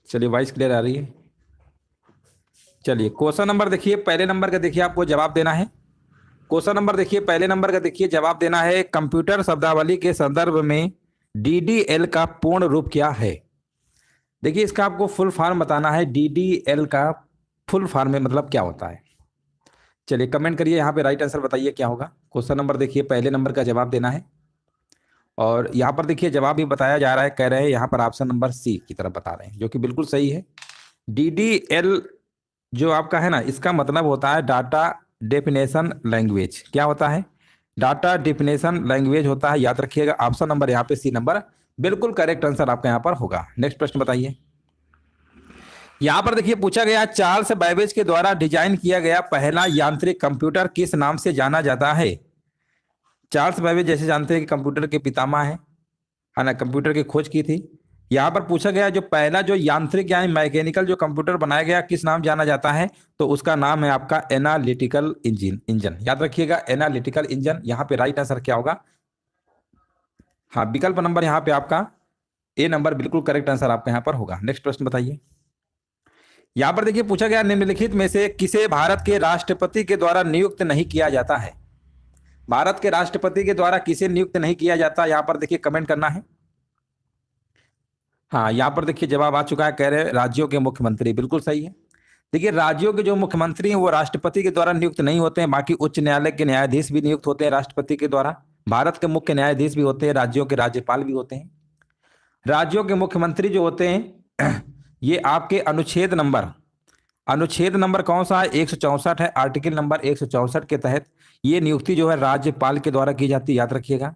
चलिए voice clear आ रही है। चलिए क्वेश्चन नंबर देखिए, पहले नंबर का देखिए आपको जवाब देना है। क्वेश्चन नंबर देखिए, पहले नंबर का देखिए जवाब देना है। कंप्यूटर शब्दावली के संदर्भ में डीडीएल का पूर्ण रूप क्या है? देखिए इसका आपको फुल फॉर्म बताना है। डीडीएल का फुल फॉर्म में मतलब क्या होता है? चलिए कमेंट करिए यहाँ पे, राइट आंसर बताइए क्या होगा। क्वेश्चन नंबर देखिए, पहले नंबर का जवाब देना है। और यहाँ पर देखिए जवाब भी बताया जा रहा है, कह रहे हैं यहाँ पर ऑप्शन नंबर सी की तरफ बता रहे हैं, जो कि बिल्कुल सही है। डीडीएल जो आपका है ना, इसका मतलब होता है डाटा डेफिनेशन लैंग्वेज। क्या होता है? डाटा डेफिनेशन लैंग्वेज होता है, याद रखिएगा। ऑप्शन नंबर यहाँ पे सी नंबर बिल्कुल करेक्ट आंसर आपका यहाँ पर होगा। नेक्स्ट प्रश्न बताइए। यहाँ पर देखिए पूछा गया, चार्ल्स बैबेज के द्वारा डिजाइन किया गया पहला यांत्रिक कंप्यूटर किस नाम से जाना जाता है? चार्ल्स बैबेज जैसे जानते हैं कि कंप्यूटर के पितामह है ना, कंप्यूटर की खोज की थी। यहाँ पर पूछा गया जो पहला जो यांत्रिक यानी मैकेनिकल जो कंप्यूटर बनाया गया किस नाम जाना जाता है? तो उसका नाम है आपका एनालिटिकल इंजन। याद रखिएगा एनालिटिकल इंजन। यहाँ पे राइट आंसर क्या होगा? हाँ, विकल्प नंबर यहाँ पे आपका ए नंबर बिल्कुल करेक्ट आंसर आपका यहाँ पर होगा। नेक्स्ट प्रश्न बताइए। यहाँ पर देखिए पूछा गया, निम्नलिखित में से किसे भारत के राष्ट्रपति के द्वारा नियुक्त नहीं किया जाता है? भारत के राष्ट्रपति के द्वारा किसे नियुक्त नहीं किया जाता? यहाँ पर देखिए कमेंट करना है। हाँ, यहाँ पर देखिए जवाब आ चुका है, कह रहे हैं राज्यों के मुख्यमंत्री। बिल्कुल सही है। देखिए राज्यों के जो मुख्यमंत्री हैं वो राष्ट्रपति के द्वारा नियुक्त नहीं होते हैं, बाकी उच्च न्यायालय के न्यायाधीश भी नियुक्त होते हैं राष्ट्रपति के द्वारा। भारत के मुख्य न्यायाधीश भी होते हैं, राज्यों के राज्यपाल भी होते हैं। राज्यों के मुख्यमंत्री जो होते हैं ये आपके अनुच्छेद नंबर कौन सा है? 164 है। आर्टिकल नंबर 164 के तहत ये नियुक्ति जो है राज्यपाल के द्वारा की जाती है। याद रखिएगा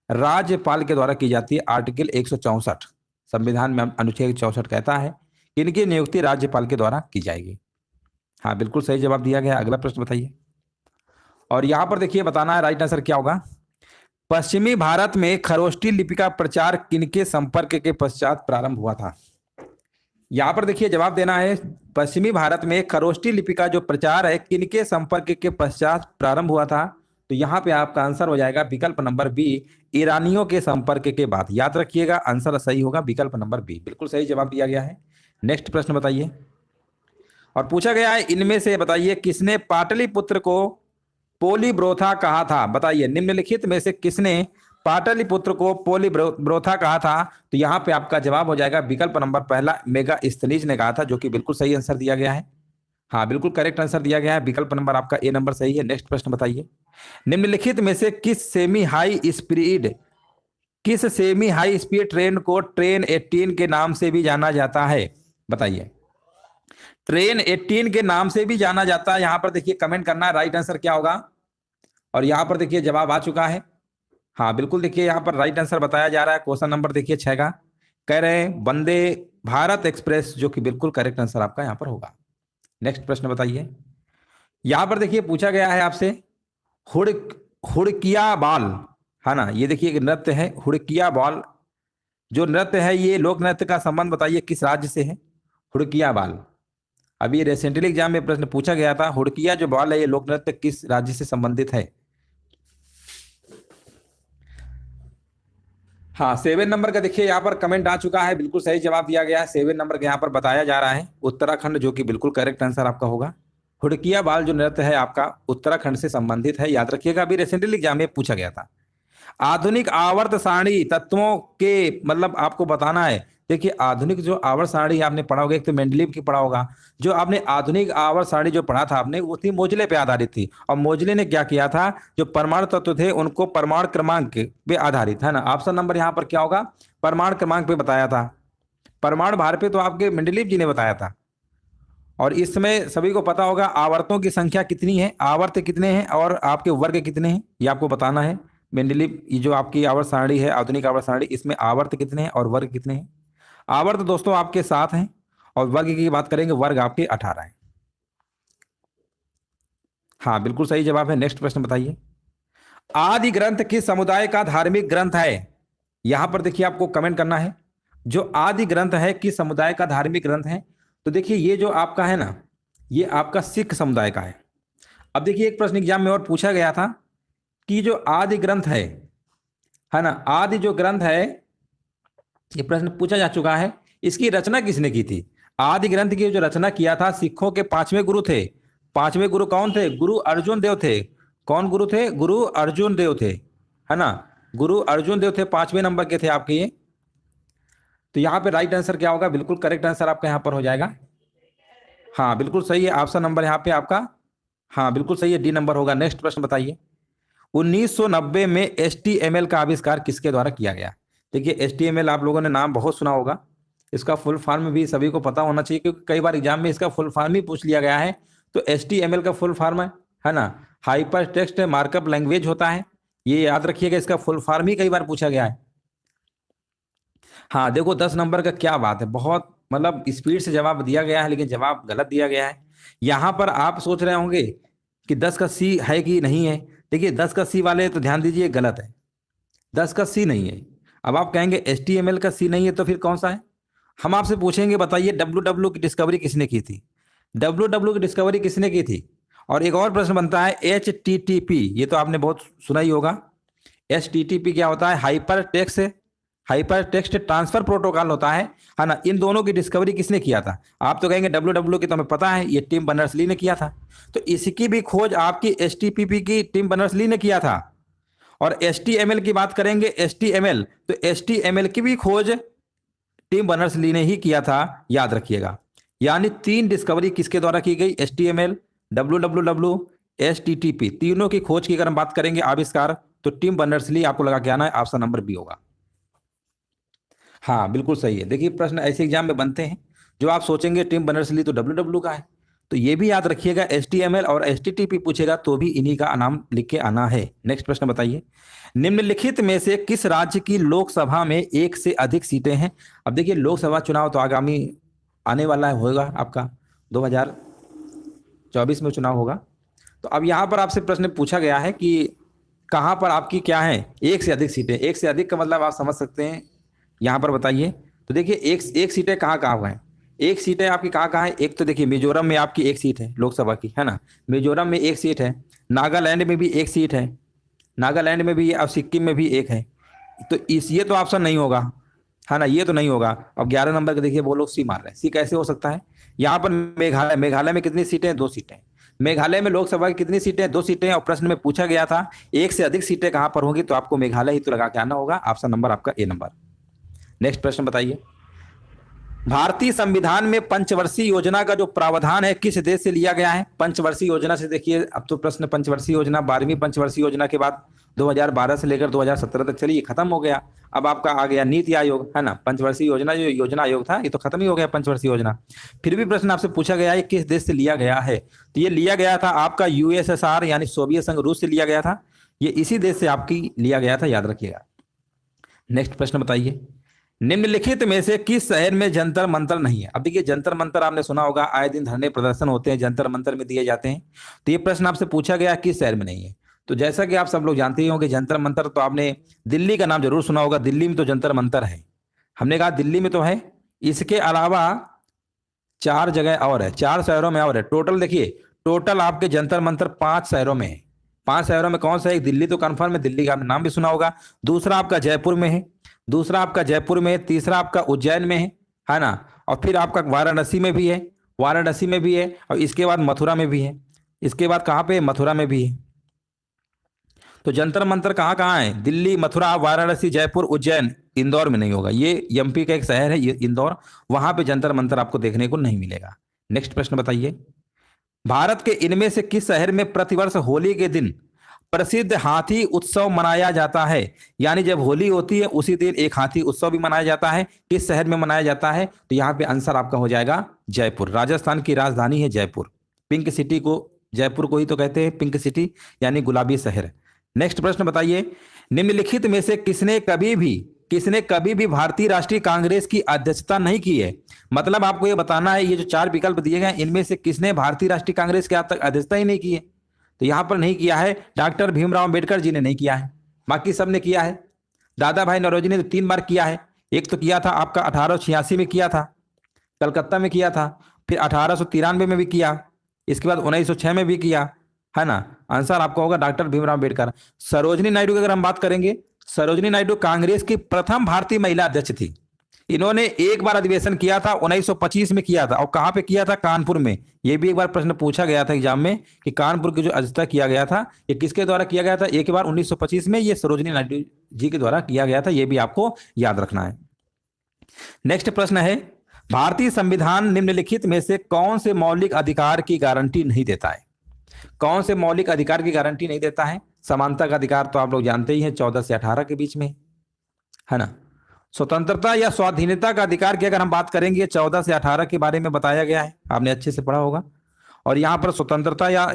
राज्यपाल के द्वारा की जाती है। आर्टिकल 164 संविधान में अनुच्छेद 64 कहता है कि इनकी नियुक्ति राज्यपाल के द्वारा की जाएगी। हाँ, बिल्कुल सही जवाब दिया गया। अगला प्रश्न बताइए। और यहां पर देखिए बताना है राइट आंसर क्या होगा। पश्चिमी भारत में खरोष्ठी लिपि का प्रचार किनके संपर्क के पश्चात प्रारंभ हुआ था? यहां पर देखिए जवाब देना है। पश्चिमी भारत में खरोष्ठी लिपि का जो प्रचार है किनके संपर्क के पश्चात प्रारंभ हुआ था? तो यहाँ पे आपका आंसर हो जाएगा विकल्प नंबर बी, ईरानियों के संपर्क के बाद। याद रखिएगा आंसर सही होगा विकल्प नंबर बी। बिल्कुल सही जवाब दिया गया है। नेक्स्ट प्रश्न बताइए। और पूछा गया है, इनमें से बताइए किसने पाटलिपुत्र को पोलीब्रोथा कहा था? बताइए निम्नलिखित में से किसने पाटलिपुत्र को पोलीब्रोथा कहा था? तो यहाँ पे आपका जवाब हो जाएगा विकल्प नंबर पहला, मेगास्थनीज ने कहा था, जो कि बिल्कुल सही आंसर दिया गया है। हाँ, बिल्कुल करेक्ट आंसर दिया गया है। विकल्प नंबर आपका ए नंबर सही है। नेक्स्ट प्रश्न बताइए। निम्नलिखित में से किस सेमी हाई स्पीड ट्रेन को ट्रेन 18 के नाम से भी जाना जाता है? बताइए। ट्रेन 18 के नाम से भी जाना जाता है। यहां पर देखिए कमेंट करना है राइट आंसर क्या होगा। और यहां पर देखिए जवाब आ चुका है। हाँ, बिल्कुल देखिए यहां पर राइट आंसर बताया जा रहा है। क्वेश्चन नंबर देखिए 6 का कह रहे हैं वंदे भारत एक्सप्रेस, जो कि बिल्कुल करेक्ट आंसर आपका यहां पर होगा। नेक्स्ट प्रश्न बताइए। यहां पर देखिए पूछा गया है आपसे हुड़ हुड़किया बाल, है ना, ये देखिए एक नृत्य है हुड़किया बाल। जो नृत्य है ये लोक नृत्य का संबंध बताइए किस राज्य से है? हुड़किया बाल। अभी रिसेंटली एग्जाम में प्रश्न पूछा गया था, हुड़किया जो बाल है ये लोक नृत्य किस राज्य से संबंधित है? हाँ, 7 नंबर का देखिए यहाँ पर कमेंट आ चुका है, बिल्कुल सही जवाब दिया गया है। 7 नंबर का यहाँ पर बताया जा रहा है उत्तराखंड, जो कि बिल्कुल करेक्ट आंसर आपका होगा। हुड़किया बाल जो नृत्य है आपका उत्तराखंड से संबंधित है। याद रखिएगा अभी रिसेंटली एग्जाम में पूछा गया था। आधुनिक आवर्त सारणी तत्वों के मतलब आपको बताना है। देखिए आधुनिक जो आवर्त सारणी आपने पढ़ा होगा, एक तो मेंडलीव की पढ़ा होगा। जो आपने आधुनिक आवर्त सारणी जो पढ़ा था आपने, वो थी मोजले पे आधारित थी। और मोजले ने क्या किया था, जो परमाणु तत्व थे उनको परमाणु क्रमांक पे आधारित है ना। ऑप्शन नंबर यहाँ पर क्या होगा? परमाणु क्रमांक पे बताया था। परमाणु भार पे तो आपके मेंडलीव जी ने बताया था। और इस समय सभी को पता होगा आवर्तों की संख्या कितनी है, आवर्त कितने हैं और आपके वर्ग कितने हैं, ये आपको बताना है। मेंडलीव ये जो आपकी आवर्त सारणी है, आधुनिक आवर्त सारणी, इसमें आवर्त कितने हैं और वर्ग कितने हैं? आवर्त दोस्तों आपके 7 हैं और वर्ग की बात करेंगे, वर्ग आपके 18 हैं। हाँ, बिल्कुल सही जवाब है। नेक्स्ट प्रश्न बताइए। आदि ग्रंथ किस समुदाय का धार्मिक ग्रंथ है? यहां पर देखिए आपको कमेंट करना है, जो आदि ग्रंथ है किस समुदाय का धार्मिक ग्रंथ है? तो देखिए ये जो आपका है ना, ये आपका सिख समुदाय का है। अब देखिए एक प्रश्न एग्जाम में और पूछा गया था कि जो आदि ग्रंथ है ना, आदि जो ग्रंथ है, ये प्रश्न पूछा जा चुका है इसकी रचना किसने की थी? आदि ग्रंथ की जो रचना किया था, सिखों के पांचवें गुरु थे। पांचवें गुरु कौन थे? गुरु अर्जुन देव थे। कौन गुरु थे? गुरु अर्जुन देव थे, है ना। गुरु अर्जुन देव थे, पांचवें नंबर के थे आपके ये। तो यहाँ पे राइट आंसर क्या होगा? बिल्कुल करेक्ट आंसर आपका यहाँ पर हो जाएगा। हाँ बिल्कुल सही है, ऑप्शन नंबर यहाँ पे आपका, हाँ बिल्कुल सही है, डी नंबर होगा। नेक्स्ट प्रश्न बताइए। 1990 में HTML का आविष्कार किसके द्वारा किया गया? देखिए HTML आप लोगों ने नाम बहुत सुना होगा, इसका फुल फॉर्म भी सभी को पता होना चाहिए, क्योंकि कई बार एग्जाम में इसका फुल फॉर्म ही पूछ लिया गया है। तो HTML का फुल फॉर्म है ना, हाइपर टेक्स्ट मार्कअप लैंग्वेज होता है। ये याद रखिएगा, इसका फुल फॉर्म ही कई बार पूछा गया है। हाँ देखो 10 नंबर का क्या बात है, बहुत मतलब स्पीड से जवाब दिया गया है, लेकिन जवाब गलत दिया गया है। यहाँ पर आप सोच रहे होंगे कि 10 का सी है कि नहीं है। देखिए 10 का सी वाले तो ध्यान दीजिए, गलत है, 10 का सी नहीं है। अब आप कहेंगे HTML का सी नहीं है, तो फिर कौन सा है? हम आपसे पूछेंगे बताइए WW की डिस्कवरी किसने की थी? WW की डिस्कवरी किसने की थी? और एक और प्रश्न बनता है HTTP, ये तो आपने बहुत सुना ही होगा। HTTP क्या होता है? हाइपर टेक्स्ट ट्रांसफर प्रोटोकॉल होता है ना। इन दोनों की डिस्कवरी किसने किया था? आप तो कहेंगे WW की तो हमें पता है, ये टिम बर्नर्स-ली ने किया था। तो इसकी भी खोज आपकी HTTP की टिम बर्नर्स-ली ने किया था। और HTML की बात करेंगे, HTML, तो HTML की भी खोज टिम बर्नर्स-ली ने ही किया था, याद रखिएगा। यानी 3 डिस्कवरी किसके द्वारा की गई? HTML, WWW, HTTP, तीनों की खोज की अगर हम बात करेंगे आविष्कार, तो टिम बर्नर्स-ली आपको लगा के आना है, ऑप्शन नंबर बी होगा। हाँ बिल्कुल सही है। देखिए प्रश्न ऐसे एग्जाम में बनते हैं जो आप सोचेंगे टिम बर्नर्स-ली तो WW का है, तो ये भी याद रखिएगा, HTML और HTTP पूछेगा तो भी इन्हीं का नाम लिख के आना है। नेक्स्ट प्रश्न बताइए। निम्नलिखित में से किस राज्य की लोकसभा में एक से अधिक सीटें हैं? अब देखिए लोकसभा चुनाव तो आगामी आने वाला होगा आपका, 2024 में चुनाव होगा। तो अब यहाँ पर आपसे प्रश्न पूछा गया है कि कहाँ पर आपकी क्या है, एक से अधिक सीटें। एक से अधिक का मतलब आप समझ सकते हैं, यहाँ पर बताइए। तो देखिए एक सीटें कहाँ कहाँ हैं? एक सीटें आपकी कहाँ कहाँ है? एक तो देखिए मिजोरम में आपकी एक सीट है लोकसभा की, है ना, मिजोरम में एक सीट है, नागालैंड में भी एक सीट है, नागालैंड में भी, और सिक्किम में भी एक है। तो इस ये तो ऑप्शन नहीं होगा, है ना, ये तो नहीं होगा। अब 11 नंबर का देखिए वो लोग सी मार रहे हैं, सी कैसे हो सकता है? यहाँ पर मेघालय, मेघालय में कितनी सीटें? 2 सीटें। मेघालय में लोकसभा की कितनी सीटें? 2 सीटें। और प्रश्न में पूछा गया था एक से अधिक सीटें कहाँ पर होंगी, तो आपको मेघालय ही तो लगा के आना होगा, ऑप्शन नंबर आपका ए नंबर। नेक्स्ट प्रश्न बताइए। भारतीय संविधान में पंचवर्षीय योजना का जो प्रावधान है किस देश से लिया गया है? पंचवर्षीय योजना से देखिए, अब तो प्रश्न पंचवर्षीय योजना, 12वीं पंचवर्षीय योजना के बाद 2012 से लेकर 2017 तक चली, ये खत्म हो गया। अब आपका आ गया नीति आयोग, है ना। पंचवर्षीय योजना जो योजना आयोग था ये तो खत्म ही हो गया पंचवर्षीय योजना। फिर भी प्रश्न आपसे पूछा गया है किस देश से लिया गया है, तो ये लिया गया था आपका USSR यानी सोवियत संघ, रूस से लिया गया था। ये इसी देश से आपकी लिया गया था, याद रखिएगा। नेक्स्ट प्रश्न बताइए। निम्नलिखित में से किस शहर में जंतर मंतर नहीं है? अब देखिए जंतर मंतर आपने सुना होगा, आए दिन धरने प्रदर्शन होते हैं, जंतर मंतर में दिए जाते हैं। तो ये प्रश्न आपसे पूछा गया किस शहर में नहीं है। तो जैसा कि आप सब लोग जानते ही होंगे, जंतर मंतर तो आपने दिल्ली का नाम जरूर सुना होगा, दिल्ली में तो जंतर मंतर है। हमने कहा दिल्ली में तो है, इसके अलावा 4 जगह और है, 4 शहरों में और है। टोटल देखिए, टोटल आपके जंतर मंतर 5 शहरों में है। 5 शहरों में कौन सा है? एक दिल्ली तो कन्फर्म है, दिल्ली का आपने नाम भी सुना होगा। दूसरा आपका जयपुर में है, दूसरा आपका जयपुर में है, तीसरा आपका उज्जैन में है ना, और फिर आपका वाराणसी में भी है, वाराणसी में भी है, और इसके बाद मथुरा में भी है। इसके बाद कहाँ पे? मथुरा में भी है। तो जंतर मंतर कहाँ कहाँ है? दिल्ली, मथुरा, वाराणसी, जयपुर, उज्जैन। इंदौर में नहीं होगा, ये MP का एक शहर है ये इंदौर, वहां पे जंतर मंतर आपको देखने को नहीं मिलेगा। नेक्स्ट प्रश्न बताइए। भारत के इनमें से किस शहर में प्रतिवर्ष होली के दिन प्रसिद्ध हाथी उत्सव मनाया जाता है? यानी जब होली होती है उसी दिन एक हाथी उत्सव भी मनाया जाता है। किस शहर में मनाया जाता है? तो यहाँ पे आंसर आपका हो जाएगा जयपुर। राजस्थान की राजधानी है जयपुर, पिंक सिटी को, जयपुर को ही तो कहते हैं पिंक सिटी, यानी गुलाबी शहर। नेक्स्ट प्रश्न बताइए। निम्नलिखित में से किसने कभी भी भारतीय राष्ट्रीय कांग्रेस की अध्यक्षता नहीं की है? मतलब आपको ये बताना है, ये जो 4 विकल्प दिए गए इनमें से किसने भारतीय राष्ट्रीय कांग्रेस की आज तक अध्यक्षता ही नहीं की है? तो यहां पर नहीं किया है, डॉक्टर भीमराव अंबेडकर जी ने नहीं किया है, बाकी सब ने किया है। दादा भाई नौरोजी ने तो 3 बार किया है। एक तो किया था आपका 1886 में किया था, कलकत्ता में किया था, फिर 1893 में भी किया, इसके बाद 1906 में भी किया, है ना। आंसर आपका होगा डॉक्टर भीमराव अंबेडकर। सरोजिनी नायडू की अगर हम बात करेंगे, सरोजिनी नायडू कांग्रेस की प्रथम भारतीय महिला अध्यक्ष थी। इन्होंने एक बार अधिवेशन किया था 1925 में किया था, और कहां पे किया था? कानपुर में। ये भी एक बार प्रश्न पूछा गया था एग्जाम में कि कानपुर की जो अध्यक्षता किया गया था ये किसके द्वारा किया गया था? एक बार 1925 में ये सरोजिनी नायडू जी के द्वारा किया गया था, ये भी आपको याद रखना है। नेक्स्ट प्रश्न है, भारतीय संविधान निम्नलिखित में से कौन से मौलिक अधिकार की गारंटी नहीं देता है? कौन से मौलिक अधिकार की गारंटी नहीं देता है? समानता का अधिकार तो आप लोग जानते ही हैं, 14 से 18 के बीच में, है ना। स्वतंत्रता या स्वाधीनता का अधिकार की अगर हम बात करेंगे, 14 से 18 के बारे में बताया गया है, आपने अच्छे से पढ़ा होगा। और यहाँ पर स्वतंत्रता या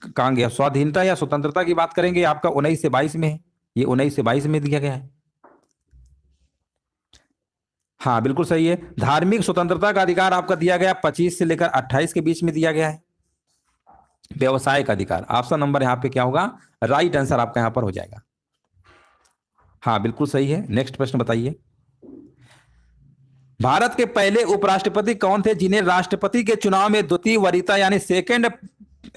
कहाँ गया, स्वाधीनता या स्वतंत्रता की बात करेंगे, आपका 19 से 22 में है, ये 19 से 22 में दिया गया है। हाँ बिल्कुल सही है। धार्मिक स्वतंत्रता का अधिकार आपका दिया गया 25 से लेकर 28 के बीच में दिया गया है। व्यवसाय का अधिकार, ऑप्शन नंबर यहाँ पे क्या होगा? राइट आंसर आपका यहाँ पर हो जाएगा। हाँ बिल्कुल सही है। नेक्स्ट प्रश्न बताइए, भारत के पहले उपराष्ट्रपति कौन थे जिन्हें राष्ट्रपति के चुनाव में द्वितीय वरीयता यानी सेकंड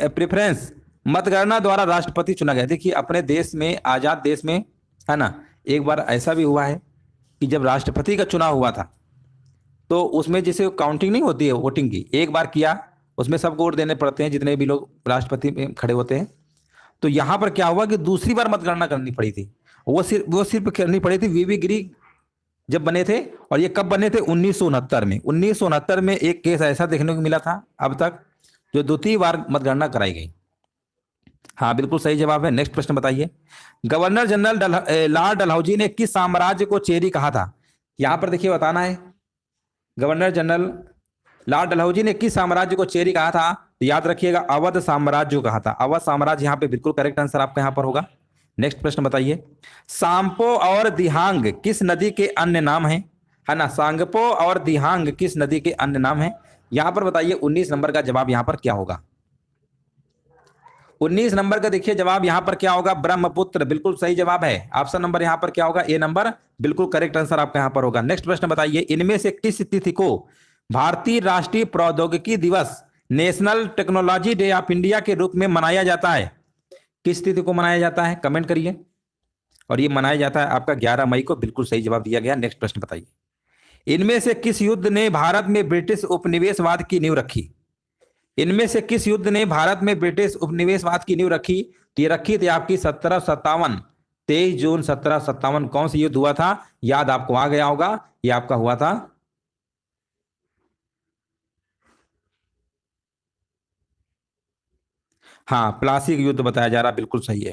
प्रेफरेंस मतगणना द्वारा राष्ट्रपति चुना गया? देखिए अपने देश में, आजाद देश में, है ना, एक बार ऐसा भी हुआ है कि जब राष्ट्रपति का चुनाव हुआ था तो उसमें जैसे काउंटिंग नहीं होती है वोटिंग की, एक बार किया, उसमें सबको वोट देने पड़ते हैं जितने भी लोग राष्ट्रपति में खड़े होते हैं। तो यहां पर क्या हुआ कि दूसरी बार मतगणना करनी पड़ी थी, वो सिर्फ करनी पड़ी थी वीवी गिरी जब बने थे। और ये कब बने थे? 1969 में। 1969 में एक केस ऐसा देखने को मिला था अब तक जो द्वितीय बार मतगणना कराई गई। हाँ बिल्कुल सही जवाब है। नेक्स्ट प्रश्न बताइए, गवर्नर जनरल लॉर्ड डलहौजी ने किस साम्राज्य को चेरी कहा था? यहां पर देखिए बताना है, गवर्नर जनरल लॉर्ड डलहौजी ने किस साम्राज्य को चेरी कहा था? तो याद रखिएगा अवध साम्राज्य को कहा था। अवध साम्राज्य यहाँ पे बिल्कुल करेक्ट आंसर आपका यहाँ पर होगा। नेक्स्ट प्रश्न बताइए, सांपो और दिहांग किस नदी के अन्य नाम हैं? है ना, सांगपो और दिहांग किस नदी के अन्य नाम हैं? यहां पर बताइए 19 नंबर का जवाब यहां पर क्या होगा? 19 नंबर का देखिए जवाब यहां पर क्या होगा? ब्रह्मपुत्र, बिल्कुल सही जवाब है। ऑप्शन नंबर यहां पर क्या होगा? ए नंबर, बिल्कुल करेक्ट आंसर आपका यहां पर होगा। नेक्स्ट प्रश्न बताइए, इनमें से किस तिथि को भारतीय राष्ट्रीय प्रौद्योगिकी दिवस, national technology day of India के रूप में मनाया जाता है? किस तिथि को मनाया जाता है? कमेंट करिए। और ये मनाया जाता है आपका 11 मई को, बिल्कुल सही जवाब दिया गया। नेक्स्ट प्रश्न बताइए, इनमें से किस युद्ध ने भारत में ब्रिटिश उपनिवेशवाद की नींव रखी? इनमें से किस युद्ध ने भारत में ब्रिटिश उपनिवेशवाद की नींव रखी? तो ये रखी थी आपकी 1757, 23 जून 1757। कौन सा युद्ध हुआ था? याद आपको आ गया होगा, ये आपका हुआ था हाँ प्लासी का युद्ध बताया जा रहा, बिल्कुल सही है।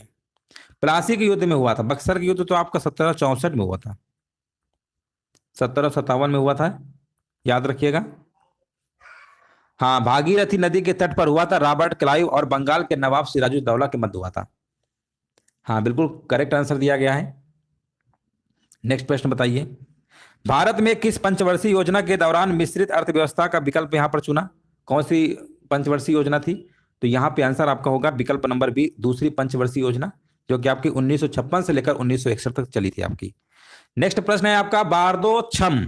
प्लासी के युद्ध में हुआ था। बक्सर के युद्ध तो आपका 1764 में हुआ था, 1757 में हुआ था, याद रखिएगा। हाँ, भागीरथी नदी के तट पर हुआ था, रॉबर्ट क्लाइव और बंगाल के नवाब सिराजुद्दौला के मध्य हुआ था। हाँ बिल्कुल करेक्ट आंसर दिया गया है। नेक्स्ट प्रश्न बताइए, भारत में किस पंचवर्षीय योजना के दौरान मिश्रित अर्थव्यवस्था का विकल्प यहां पर चुना? कौन सी पंचवर्षीय योजना थी? तो यहां पे आंसर आपका होगा विकल्प नंबर बी, दूसरी पंचवर्षीय योजना, जो कि आपकी 1956 से लेकर 1961 तक चली थी आपकी। नेक्स्ट प्रश्न है आपका, बारदो छम।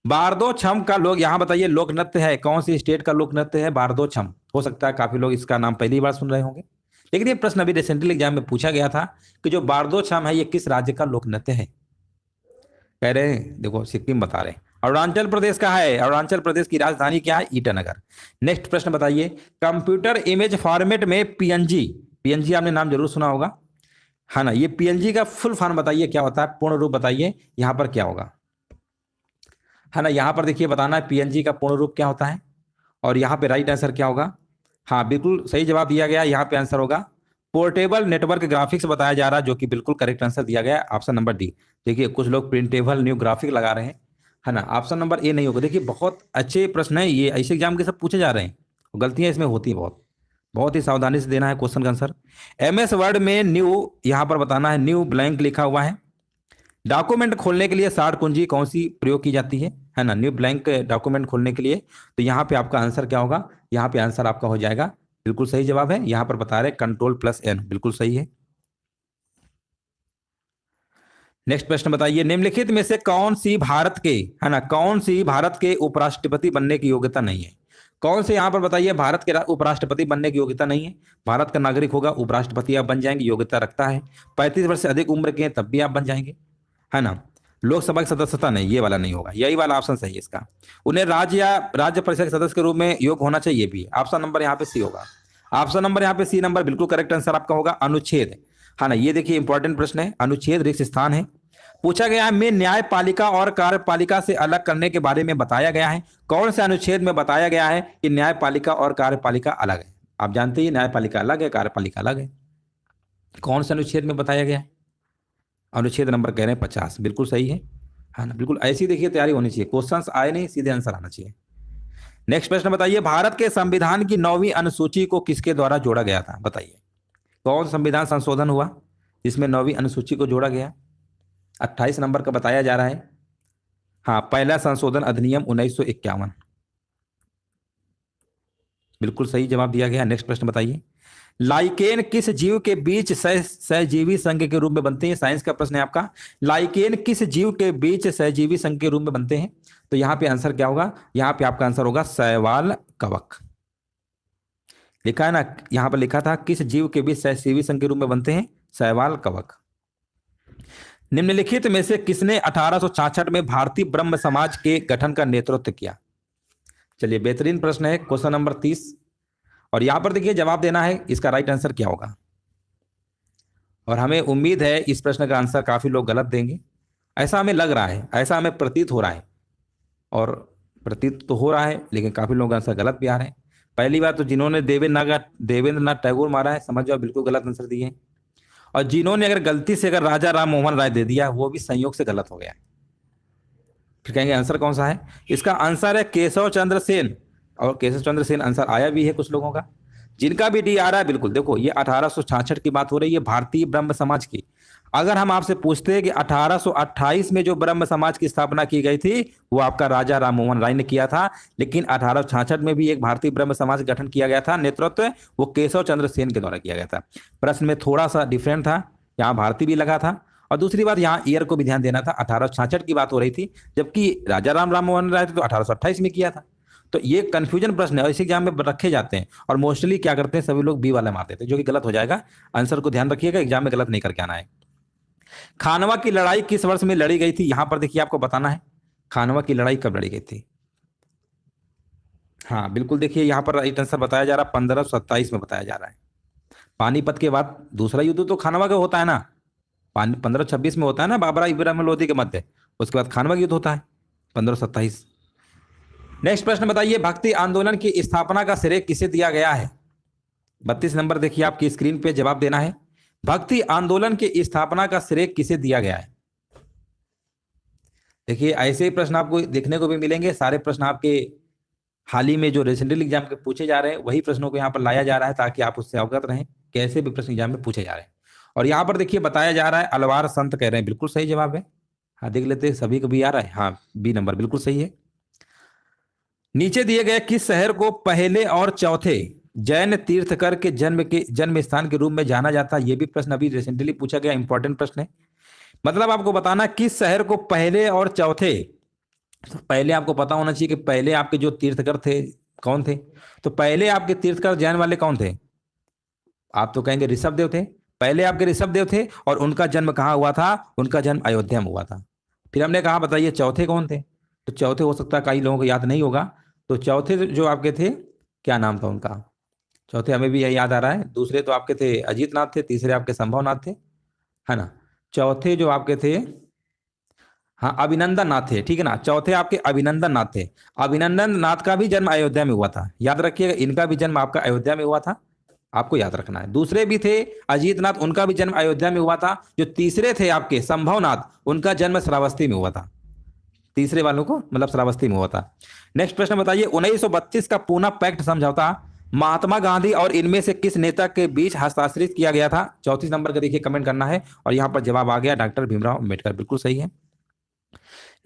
बारदो छम का लोग यहां बताइए लोक नृत्य है, कौन सी स्टेट का लोक नृत्य है बारदो छम? हो सकता है काफी लोग इसका नाम पहली बार सुन रहे होंगे, लेकिन ये प्रश्न अभी रिसेंटली एग्जाम में पूछा गया था कि जो बारदो छम है ये किस राज्य का लोक नृत्य है? कह रहे हैं, देखो सिक्किम बता रहे हैं। अरुणाचल प्रदेश का है। अरुणाचल प्रदेश की राजधानी क्या है? ईटानगर। नेक्स्ट प्रश्न बताइए, कंप्यूटर इमेज फॉर्मेट में पीएनजी, पीएनजी आपने नाम जरूर सुना होगा, है ना, ये पीएनजी का फुल फॉर्म बताइए क्या होता है, पूर्ण रूप बताइए यहां पर क्या होगा, है ना। यहां पर देखिए बताना है पीएनजी का पूर्ण रूप क्या होता है, और यहां पे राइट आंसर क्या होगा? हाँ बिल्कुल सही जवाब दिया गया, यहाँ पे आंसर होगा पोर्टेबल नेटवर्क ग्राफिक्स बताया जा रहा है, जो कि बिल्कुल करेक्ट आंसर दिया गया है, ऑप्शन नंबर डी। देखिए कुछ लोग प्रिंटेबल न्यू ग्राफिक लगा रहे हैं, है ना, ऑप्शन नंबर ए नहीं होगा। देखिए बहुत अच्छे प्रश्न है ये, ऐसे एग्जाम के सब पूछे जा रहे हैं, गलतियां इसमें होती है बहुत, बहुत ही सावधानी से देना है क्वेश्चन का आंसर। एमएस वर्ड में न्यू यहां पर बताना है, न्यू ब्लैंक लिखा हुआ है। डॉक्यूमेंट खोलने के लिए शार्ट कुंजी कौन सी प्रयोग की जाती है ना, न्यू ब्लैंक डॉक्यूमेंट खोलने के लिए। तो यहाँ पे आपका आंसर क्या होगा? यहाँ पे आंसर आपका हो जाएगा, बिल्कुल सही जवाब है, यहाँ पर बता रहे Ctrl+N, बिल्कुल सही है। नेक्स्ट प्रश्न बताइए, निम्नलिखित में से कौन सी भारत के, है ना, कौन सी भारत के उपराष्ट्रपति बनने की योग्यता नहीं है? कौन से यहां पर बताइए भारत के उपराष्ट्रपति बनने की योग्यता नहीं है? भारत का नागरिक होगा, उपराष्ट्रपति आप बन जाएंगे, योग्यता रखता है, 35 वर्ष से अधिक उम्र के हैं तब भी आप बन जाएंगे, है ना। लोकसभा की सदस्यता नहीं, ये वाला नहीं होगा, यही वाला ऑप्शन सही है इसका। उन्हें राज्य या राज्य परिषद के सदस्य के रूप में योग्य होना चाहिए भी। ऑप्शन नंबर यहाँ पे सी होगा। ऑप्शन नंबर यहाँ पे सी नंबर बिल्कुल करेक्ट आंसर आपका होगा। अनुच्छेद, हाँ ना, ये देखिए इंपॉर्टेंट प्रश्न है। अनुच्छेद रिक्त स्थान है। पूछा गया है में न्यायपालिका और कार्यपालिका से अलग करने के बारे में बताया गया है। कौन से अनुच्छेद में बताया गया है कि न्यायपालिका और कार्यपालिका अलग है? आप जानते हैं न्यायपालिका अलग है, कार्यपालिका अलग है। कौन से अनुच्छेद में बताया गया है? अनुच्छेद नंबर कह रहे हैं 50, बिल्कुल सही है। हाँ ना, बिल्कुल ऐसी देखिए तैयारी होनी चाहिए, क्वेश्चंस आए नहीं सीधे आंसर आना चाहिए। नेक्स्ट प्रश्न बताइए, भारत के संविधान की 9वीं अनुसूची को किसके द्वारा जोड़ा गया था? बताइए कौन संविधान संशोधन हुआ जिसमें 9वीं अनुसूची को जोड़ा गया? 28 नंबर का बताया जा रहा है। हाँ, पहला संशोधन अधिनियम 1951, बिल्कुल सही जवाब दिया गया। नेक्स्ट प्रश्न बताइए, लाइकेन किस जीव के बीच सहजीवी संघ के रूप में बनते हैं? साइंस का प्रश्न है आपका। लाइकेन किस जीव के बीच सहजीवी संघ के रूप में बनते हैं? तो यहां पे आंसर क्या होगा? यहां पे आपका आंसर होगा शैवाल कवक। लिखा है ना, यहां पर लिखा था किस जीव के बीच सहजीवी संघ के रूप में बनते हैं? शैवाल कवक। निम्नलिखित में से किसने 1866 में भारतीय ब्रह्म समाज के गठन का नेतृत्व किया? चलिए, बेहतरीन प्रश्न है, क्वेश्चन नंबर 30। और यहां पर देखिए जवाब देना है, इसका राइट आंसर क्या होगा। और हमें उम्मीद है इस प्रश्न का आंसर काफी लोग गलत देंगे, ऐसा हमें लग रहा है, ऐसा हमें प्रतीत हो रहा है। और प्रतीत तो हो रहा है, लेकिन काफी लोग आंसर गलत भी आ रहे हैं। पहली बात तो जिन्होंने देवेंद्रनाथ टैगोर मारा है, समझ जाओ बिल्कुल गलत आंसर दिए। और जिन्होंने अगर गलती से अगर राजा राम मोहन राय दे दिया, वो भी संयोग से गलत हो गया। फिर कहेंगे आंसर कौन सा है? इसका आंसर है केशव चंद्र सेन। और केशव चंद्र सेन आंसर आया भी है कुछ लोगों का, जिनका भी डी आ रहा है। बिल्कुल देखो, ये 1866 की बात हो रही है, भारतीय ब्रह्म समाज की। अगर हम आपसे पूछते हैं कि 1828 में जो ब्रह्म समाज की स्थापना की गई थी, वो आपका राजा राम मोहन राय ने किया था। लेकिन 1866 में भी एक भारतीय ब्रह्म समाज गठन किया गया था, नेतृत्व वो केशव चंद्र सेन के द्वारा किया गया था। प्रश्न में थोड़ा सा डिफरेंट था, यहाँ भारतीय भी लगा था। और दूसरी बात, यहाँ ईयर को भी ध्यान देना था, 1866 की बात हो रही थी, जबकि राजा राम मोहन राय थे तो 1828 में किया था। तो ये कंफ्यूजन प्रश्न है, इसी एग्जाम में रखे जाते हैं। और मोस्टली क्या करते हैं, सभी लोग बी वाला मारते थे, जो कि गलत हो जाएगा। आंसर को ध्यान रखिएगा, एग्जाम में गलत नहीं करके आना है। खानवा की लड़ाई किस वर्ष में लड़ी गई थी? यहां पर देखिए आपको बताना है, खानवा की लड़ाई कब लड़ी गई थी। हाँ बिल्कुल, देखिए यहाँ पर राइट आंसर बताया जा रहा है 1527 में बताया जा रहा है। पानीपत के बाद दूसरा युद्ध तो खानवा का होता है ना, 1526 में होता है ना, बाबरा इब्राहिम लोधी के मध्य। उसके बाद खानवा का युद्ध होता है 1527। नेक्स्ट प्रश्न बताइए, भक्ति आंदोलन की स्थापना का श्रेय किसे दिया गया है? 32 नंबर देखिए आपकी स्क्रीन पे जवाब देना है। भक्ति आंदोलन की स्थापना का श्रेय किसे दिया गया है? देखिए ऐसे ही प्रश्न आपको देखने को भी मिलेंगे। सारे प्रश्न आपके हाल ही में जो रिसेंटली एग्जाम के पूछे जा रहे हैं, वही प्रश्नों को यहाँ पर लाया जा रहा है, ताकि आप उससे अवगत रहें कैसे भी प्रश्न एग्जाम में पूछे जा रहे हैं। और यहाँ पर देखिए बताया जा रहा है अलवार संत कह रहे हैं, बिल्कुल सही जवाब है। हाँ देख लेते हैं, सभी को भी आ रहा है। हाँ, बी नंबर बिल्कुल सही है। नीचे दिए गए किस शहर को पहले और चौथे जैन तीर्थकर के जन्म स्थान के रूप में जाना जाता है? यह भी प्रश्न अभी रिसेंटली पूछा गया, इंपॉर्टेंट प्रश्न है। मतलब आपको बताना किस शहर को पहले और चौथे, तो पहले आपको पता होना चाहिए कि पहले आपके जो तीर्थकर थे कौन थे। तो पहले आपके तीर्थकर जैन वाले कौन थे? आप तो कहेंगे ऋषभ देव थे। पहले आपके ऋषभ देव थे, और उनका जन्म कहाँ हुआ था? उनका जन्म अयोध्या में हुआ था। फिर हमने कहा बताइए चौथे कौन थे? तो चौथे हो सकता है कई लोगों को याद नहीं होगा, तो चौथे जो आपके थे, क्या नाम था उनका? चौथे हमें भी यही याद आ रहा है। दूसरे तो आपके थे अजीत नाथ थे, तीसरे आपके संभव नाथ थे, है ना। चौथे जो आपके थे, हाँ अभिनंदन नाथ थे, ठीक है ना। चौथे आपके अभिनंदन नाथ थे। अभिनंदन नाथ का भी जन्म अयोध्या में हुआ था, याद रखिएगा, इनका भी जन्म आपका अयोध्या में हुआ था, आपको याद रखना है। दूसरे भी थे अजीत नाथ, उनका भी जन्म अयोध्या में हुआ था। जो तीसरे थे आपके संभव नाथ, उनका जन्म श्रावस्ती में हुआ था। तीसरे वालों को मतलब श्रावस्ती में हुआ था। नेक्स्ट प्रश्न बताइए, 1932 का पूना पैक्ट समझौता महात्मा गांधी और इनमें से किस नेता के बीच हस्ताक्षरित किया गया था? 34 नंबर का देखिए कमेंट करना है। और यहां पर जवाब आ गया डॉक्टर भीमराव अम्बेडकर, बिल्कुल सही है।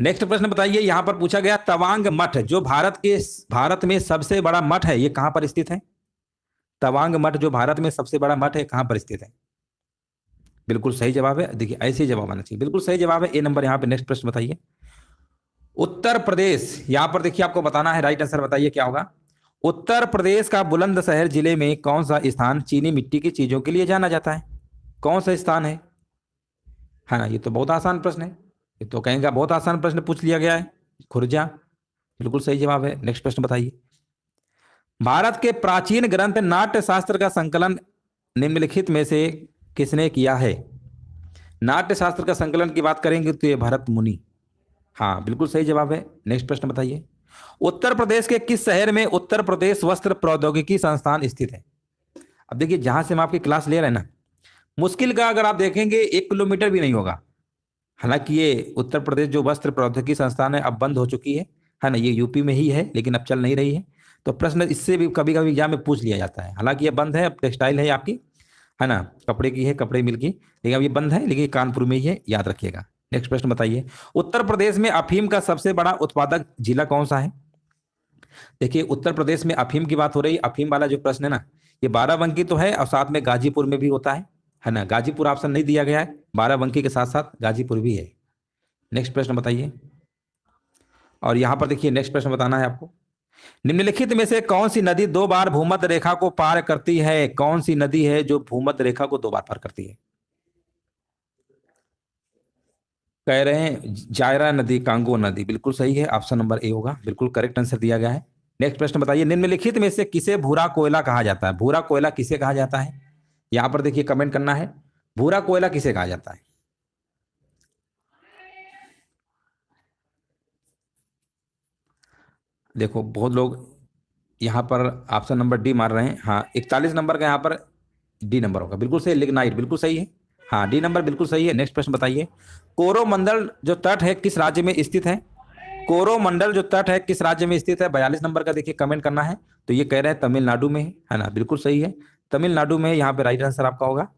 नेक्स्ट प्रश्न बताइए, यहां पर पूछा गया तवांग मठ जो भारत में सबसे बड़ा मठ है, ये कहां पर स्थित है? तवांग मठ जो भारत में सबसे बड़ा मठ है, कहां पर स्थित है? बिल्कुल सही जवाब है। देखिए ऐसे ही जवाब आना चाहिए, बिल्कुल सही जवाब है ए नंबर। यहां पर नेक्स्ट प्रश्न बताइए, उत्तर प्रदेश, यहां पर देखिए आपको बताना है, राइट आंसर बताइए क्या होगा। उत्तर प्रदेश का बुलंदशहर जिले में कौन सा स्थान चीनी मिट्टी की चीजों के लिए जाना जाता है? कौन सा स्थान है ना, ये तो बहुत आसान प्रश्न है। ये तो कहेंगे बहुत आसान प्रश्न पूछ लिया गया है। खुर्जा बिल्कुल सही जवाब है। नेक्स्ट प्रश्न बताइए। भारत के प्राचीन ग्रंथ नाट्य शास्त्र का संकलन निम्नलिखित में से किसने किया है? नाट्य शास्त्र का संकलन की बात करेंगे तो ये भरत मुनि। हाँ बिल्कुल सही जवाब है। नेक्स्ट प्रश्न बताइए। उत्तर प्रदेश के किस शहर में उत्तर प्रदेश वस्त्र प्रौद्योगिकी संस्थान स्थित है? अब देखिए जहां से हम आपकी क्लास ले रहे हैं ना, मुश्किल का अगर आप देखेंगे 1 किलोमीटर भी नहीं होगा। हालांकि ये उत्तर प्रदेश जो वस्त्र प्रौद्योगिकी संस्थान है अब बंद हो चुकी है ना, ये यूपी में ही है लेकिन अब चल नहीं रही है। तो प्रश्न इससे भी कभी कभी एग्जाम में पूछ लिया जाता है। हालांकि ये बंद है, अब टेक्सटाइल है आपकी, है ना, कपड़े की है, कपड़े मिल की, लेकिन अब ये बंद है, लेकिन ये कानपुर में ही है, याद रखिएगा। नेक्स्ट प्रश्न बताइए। उत्तर प्रदेश में अफीम का सबसे बड़ा उत्पादक जिला कौन सा है? देखिए उत्तर प्रदेश में अफीम की बात हो रही, अफीम वाला जो प्रश्न है ना, ये बाराबंकी तो है और साथ में गाजीपुर में भी होता है ना। गाजीपुर ऑप्शन नहीं दिया गया है, बाराबंकी के साथ साथ गाजीपुर भी है। नेक्स्ट प्रश्न बताइए। और यहां पर देखिए नेक्स्ट प्रश्न बताना है आपको। निम्नलिखित में से कौन सी नदी 2 बार भूमध्य रेखा को पार करती है? कौन सी नदी है जो भूमध्य रेखा को 2 बार पार करती है? कह रहे हैं जायरा नदी, कांगो नदी। बिल्कुल सही है, ऑप्शन नंबर ए होगा, बिल्कुल करेक्ट आंसर दिया गया है। नेक्स्ट प्रश्न बताइए। निम्नलिखित में से किसे भूरा कोयला कहा जाता है? भूरा कोयला किसे कहा जाता है? यहां पर देखिए कमेंट करना है, भूरा कोयला किसे कहा जाता है? देखो बहुत लोग यहाँ पर ऑप्शन नंबर डी मार रहे हैं। हाँ 41 नंबर का यहाँ पर डी नंबर होगा, बिल्कुल सही। लिग्नाइट बिल्कुल सही है, हाँ डी नंबर बिल्कुल सही है। नेक्स्ट प्रश्न बताइए। कोरोमंडल जो तट है किस राज्य में स्थित है? कोरोमंडल जो तट है किस राज्य में स्थित है? 42 नंबर का देखिए कमेंट करना है। तो ये कह रहे हैं तमिलनाडु में है ना, बिल्कुल सही है, तमिलनाडु में। यहाँ पे राइट आंसर आपका होगा।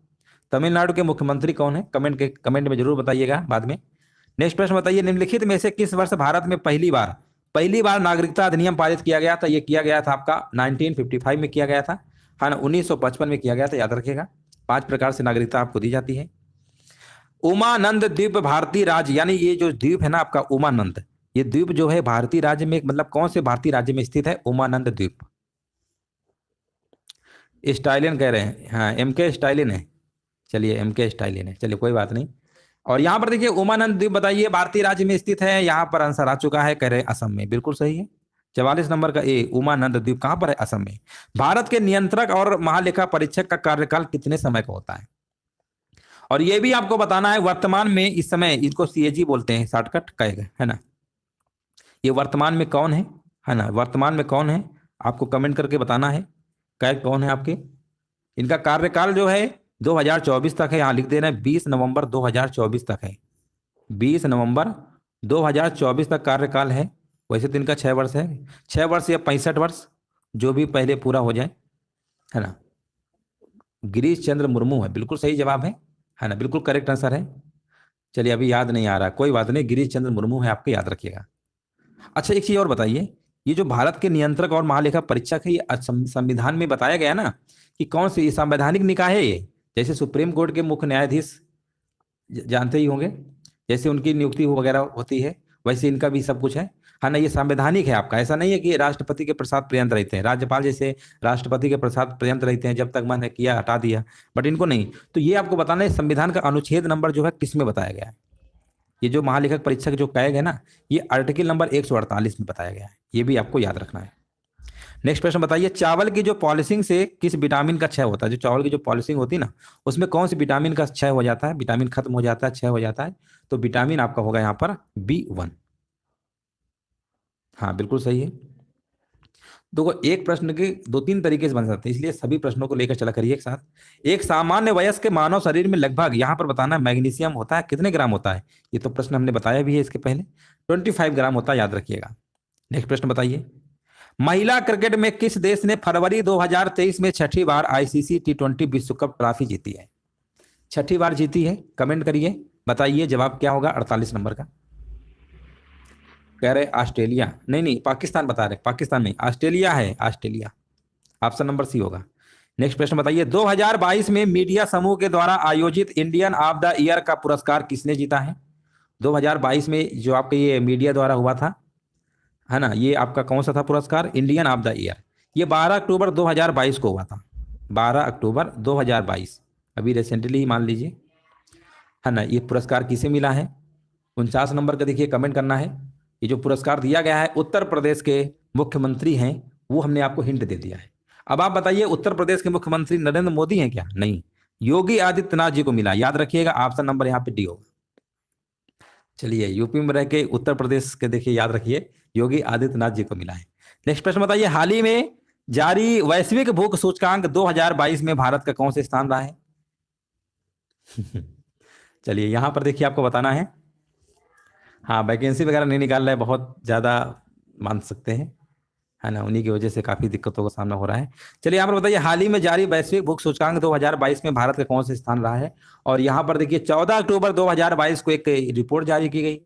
तमिलनाडु के मुख्यमंत्री कौन है? कमेंट में जरूर बताइएगा बाद में। नेक्स्ट प्रश्न बताइए। निम्नलिखित में से किस वर्ष भारत में पहली बार नागरिकता अधिनियम पारित किया गया था? ये किया गया था आपका 1955 में किया गया था, है ना, 1955 में किया गया था, याद रखिएगा। 5 प्रकार से नागरिकता आपको दी जाती है। उमानंद द्वीप भारतीय राज्य, यानी ये जो द्वीप है ना आपका उमानंद, ये द्वीप जो है भारतीय राज्य में, मतलब कौन से भारतीय राज्य में स्थित है? उमानंद द्वीप। स्टाइलिन कह रहे हैं, हाँ MK स्टाइलिन है। चलिए MK स्टाइलिन है, चलिए कोई बात नहीं। और यहाँ पर देखिए उमानंद द्वीप बताइए भारतीय राज्य में स्थित है। यहाँ पर आंसर आ चुका है, कह रहे हैं असम में, बिल्कुल सही है। 44 नंबर का ए, उमानंद द्वीप कहाँ पर है? असम में। भारत के नियंत्रक और महालेखा परीक्षक का कार्यकाल कितने समय का होता है? और ये भी आपको बताना है वर्तमान में, इस समय इनको CAG बोलते हैं, शॉर्टकट कहेगा, है ना। ये वर्तमान में कौन है ना, वर्तमान में कौन है आपको कमेंट करके बताना है, कौन है आपके। इनका कार्यकाल जो है 2024 तक है, यहाँ लिख देना है 20 नवंबर 2024 तक है। 20 नवंबर 2024 तक कार्यकाल है। वैसे तो इनका 6 वर्ष है, 6 वर्ष या 65 वर्ष, जो भी पहले पूरा हो जाए, है ना। गिरीश चंद्र मुर्मू है, बिल्कुल सही जवाब है ना, बिल्कुल करेक्ट आंसर है। चलिए अभी याद नहीं आ रहा, कोई बात नहीं, गिरीश चंद्र मुर्मू है आपके, याद रखिएगा। अच्छा एक चीज और बताइए, ये जो भारत के नियंत्रक और महालेखा परीक्षक है, ये संविधान में बताया गया ना कि कौन सी संवैधानिक निकाय है ये? जैसे सुप्रीम कोर्ट के मुख्य न्यायाधीश जानते ही होंगे, जैसे उनकी नियुक्ति वगैरह होती है, वैसे इनका भी सब कुछ है ना। ये संवैधानिक है आपका, ऐसा नहीं है कि राष्ट्रपति के प्रसाद पर्यंत रहते हैं, राज्यपाल जैसे राष्ट्रपति के प्रसाद पर्यंत रहते हैं, जब तक मन है किया हटा दिया, बट इनको नहीं। तो ये आपको बताना है संविधान का अनुच्छेद नंबर जो है किस में बताया गया है। ये जो महालेखक परीक्षक जो कहे गए ना, ये आर्टिकल नंबर 148 में बताया गया है, ये भी आपको याद रखना है। नेक्स्ट प्रश्न बताइए। चावल की जो पॉलिशिंग से किस विटामिन का क्षय होता है? जो चावल की जो पॉलिशिंग होती है ना, उसमें कौन सी विटामिन का क्षय हो जाता है? विटामिन खत्म हो जाता है, क्षय हो जाता है, तो विटामिन आपका होगा यहाँ पर B1। हाँ बिल्कुल सही है। देखो एक प्रश्न के 2-3 तरीके से बन सकते हैं, इसलिए सभी प्रश्नों को लेकर चला करिए एक साथ। एक सामान्य वयस्क के मानव शरीर में लगभग, यहाँ पर बताना है मैग्नीशियम होता है कितने ग्राम होता है? ये तो प्रश्न हमने बताया भी है इसके पहले, 25 ग्राम होता है, याद रखिएगा। नेक्स्ट प्रश्न बताइए। महिला क्रिकेट में किस देश ने फरवरी 2023 में 6ठी बार ICC T20 विश्व कप ट्रॉफी जीती है? 6ठी बार जीती है, कमेंट करिए, बताइए जवाब क्या होगा 48 नंबर का। कह रहे ऑस्ट्रेलिया, नहीं पाकिस्तान बता रहे, पाकिस्तान नहीं, ऑस्ट्रेलिया है, ऑस्ट्रेलिया, ऑप्शन नंबर सी होगा। नेक्स्ट प्रश्न बताइए। 2022 में मीडिया समूह के द्वारा आयोजित इंडियन ऑफ द ईयर का पुरस्कार किसने जीता है? 2022 में जो आपके ये मीडिया द्वारा हुआ था, है ना, ये आपका कौन सा था पुरस्कार? Indian of the year. ये 12 अक्टूबर 2022 को हुआ था, 12 अक्टूबर 2022, अभी रिसेंटली मान लीजिए, है ना। ये पुरस्कार किसे मिला है? 49 नंबर का देखिए कमेंट करना है। ये जो पुरस्कार दिया गया है उत्तर प्रदेश के मुख्यमंत्री हैं, वो हमने आपको हिंट दे दिया है। अब आप बताइए उत्तर प्रदेश के मुख्यमंत्री नरेंद्र मोदी हैं क्या? नहीं, योगी आदित्यनाथ जी को मिला। याद रखिएगा, ऑप्शन नंबर यहाँ पे डी होगा। चलिए, यूपी में रह के उत्तर प्रदेश के देखिए, याद रखिए योगी आदित्यनाथ जी को मिला है। नेक्स्ट प्रश्न बताइए, हाल ही में जारी वैश्विक भूख सूचकांक 2022 में भारत का कौन सा स्थान रहा है? चलिए, यहां पर देखिए आपको बताना है। हाँ, वैकेंसी वगैरह नहीं निकाल रहे, बहुत ज्यादा मान सकते हैं, है ना, उन्हीं की वजह से काफी दिक्कतों का सामना हो रहा है। चलिए यहाँ पर बताइए, हाल ही में जारी वैश्विक भूख सूचकांक 2022 में भारत का कौन सा स्थान रहा है? और यहाँ पर देखिए 14 अक्टूबर 2022 को एक रिपोर्ट जारी की गई,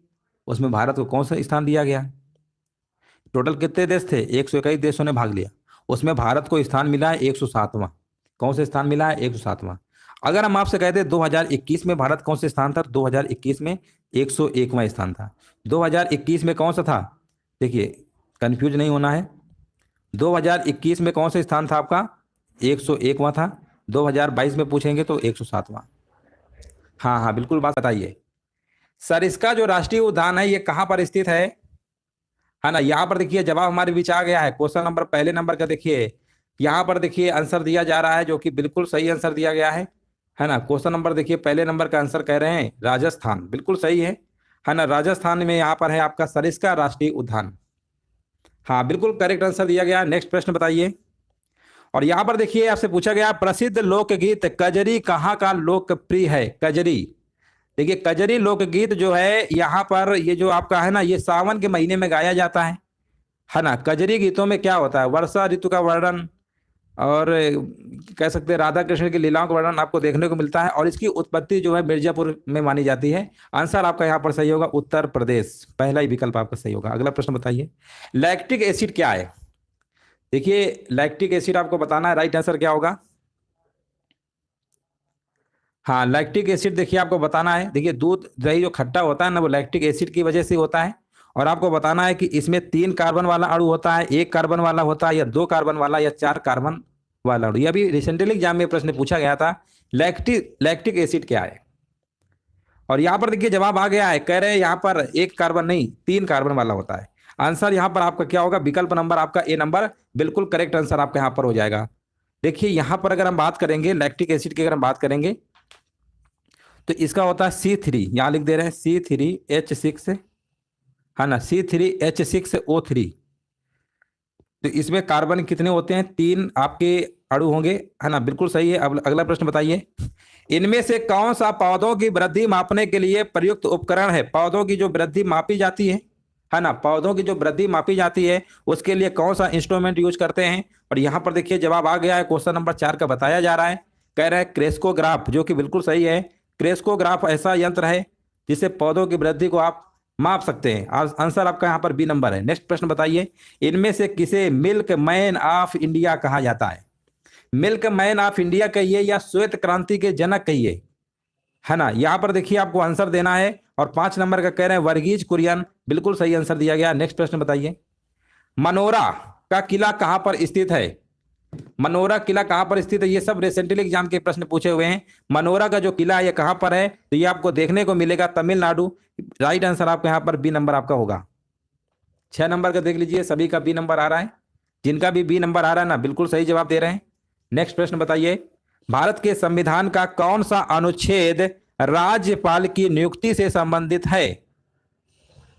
उसमें भारत को कौन सा स्थान दिया गया? टोटल कितने देश थे? 121 देशों ने भाग लिया, उसमें भारत को स्थान मिला है 107वां। कौन सा स्थान मिला है? 107वां। अगर हम आपसे कहते 2021 में भारत कौन से स्थान था? 2021 में 101वां स्थान था। 2021 में कौन सा था? देखिए, कंफ्यूज नहीं होना है। 2021 में कौन सा स्थान था आपका? 101वां था। 2022 में पूछेंगे तो 107वां। हाँ हाँ, बिल्कुल बात बताइए सर। इसका जो राष्ट्रीय उद्यान है ये कहाँ पर स्थित है ना? यहाँ पर देखिए जवाब हमारे बीच आ गया है। क्वेश्चन नंबर पहले नंबर का देखिए, यहाँ पर देखिए आंसर दिया जा रहा है, जो कि बिल्कुल सही आंसर दिया गया है ना। क्वेश्चन नंबर देखिए पहले नंबर का आंसर कह रहे हैं राजस्थान, बिल्कुल सही है ना। राजस्थान में यहाँ पर है आपका सरिस्का राष्ट्रीय उद्यान। हाँ, बिल्कुल करेक्ट आंसर दिया गया। नेक्स्ट प्रश्न बताइए। और यहाँ पर देखिए आपसे पूछा गया, प्रसिद्ध लोकगीत कजरी कहाँ का लोकप्रिय है? कजरी, देखिए कजरी लोकगीत जो है यहाँ पर, ये जो आपका है ना, ये सावन के महीने में गाया जाता है ना। कजरी गीतों में क्या होता है? वर्षा ऋतु का वर्णन, और कह सकते हैं राधा कृष्ण की लीलाओं का वर्णन आपको देखने को मिलता है। और इसकी उत्पत्ति जो है मिर्जापुर में मानी जाती है। आंसर आपका यहाँ पर सही होगा उत्तर प्रदेश, पहला ही विकल्प आपका सही होगा। अगला प्रश्न बताइए, लैक्टिक एसिड क्या है? देखिए लैक्टिक एसिड आपको बताना है, राइट आंसर क्या होगा? हाँ, लैक्टिक एसिड देखिए आपको बताना है। देखिए दूध दही जो खट्टा होता है ना, वो लैक्टिक एसिड की वजह से होता है। और आपको बताना है कि इसमें 3 कार्बन वाला अणु होता है, 1 कार्बन वाला होता है, या 2 कार्बन वाला, या 4 कार्बन वाला अणु। ये अभी रिसेंटली एग्जाम में प्रश्न पूछा गया था, लैक्टिक एसिड क्या है? और यहाँ पर देखिए जवाब आ गया है, कह रहे हैं यहाँ पर 1 कार्बन नहीं 3 कार्बन वाला होता है। आंसर यहाँ पर आपका क्या होगा? विकल्प नंबर आपका ए नंबर बिल्कुल करेक्ट आंसर आपका यहाँ पर हो जाएगा। देखिए यहाँ पर अगर हम बात करेंगे लैक्टिक एसिड की, अगर हम बात करेंगे तो इसका होता है C3, यहां लिख दे रहे हैं C3H6, है ना, C3H6O3। तो इसमें कार्बन कितने होते हैं? 3 आपके अणु होंगे, है ना, बिल्कुल सही है। अब अगला प्रश्न बताइए, इनमें से कौन सा पौधों की वृद्धि मापने के लिए प्रयुक्त उपकरण है? पौधों की जो वृद्धि मापी जाती है ना, पौधों की जो वृद्धि मापी जाती है उसके लिए कौन सा इंस्ट्रूमेंट यूज करते हैं? और यहाँ पर देखिए जवाब आ गया है, क्वेश्चन नंबर 4 का बताया जा रहा है, कह रहे हैं क्रेस्कोग्राफ, जो कि बिल्कुल सही है। क्रेस्कोग्राफ ऐसा यंत्र है जिससे पौधों की वृद्धि को आप माप सकते हैं। आंसर आपका यहाँ पर बी नंबर है। नेक्स्ट प्रश्न बताइए, इनमें से किसे मिल्क मैन ऑफ इंडिया कहा जाता है? मिल्क मैन ऑफ इंडिया कहिए या श्वेत क्रांति के जनक कहिए, है ना। यहाँ पर देखिए आपको आंसर देना है। और 5 नंबर का कह रहे हैं वर्गीज कुरियन, बिल्कुल सही आंसर दिया गया। नेक्स्ट प्रश्न बताइए, मनोरा का किला कहां पर स्थित है? मनोरा किला कहां पर स्थित है? ये सब रिसेंटली एग्जाम के प्रश्न पूछे हुए हैं। मनोरा का जो किला है ये कहां पर है? तो ये आपको देखने को मिलेगा तमिलनाडु। राइट आंसर आपका यहाँ पर बी नंबर आपका होगा। 6 नंबर का देख लीजिए, सभी का बी नंबर आ रहा है, जिनका भी बी नंबर आ रहा है ना, बिल्कुल सही जवाब दे रहे हैं। नेक्स्ट प्रश्न बताइए, भारत के संविधान का कौन सा अनुच्छेद राज्यपाल की नियुक्ति से संबंधित है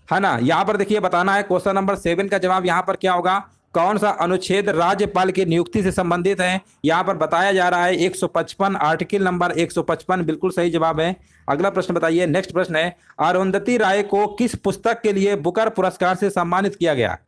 ना। यहां पर देखिए बताना है, क्वेश्चन नंबर 7 का जवाब यहां पर क्या होगा? कौन सा अनुच्छेद राज्यपाल की नियुक्ति से संबंधित है? यहां पर बताया जा रहा है 155, आर्टिकल नंबर 155, बिल्कुल सही जवाब है। अगला प्रश्न बताइए, नेक्स्ट प्रश्न है, अरुंधति राय को किस पुस्तक के लिए बुकर पुरस्कार से सम्मानित किया गया?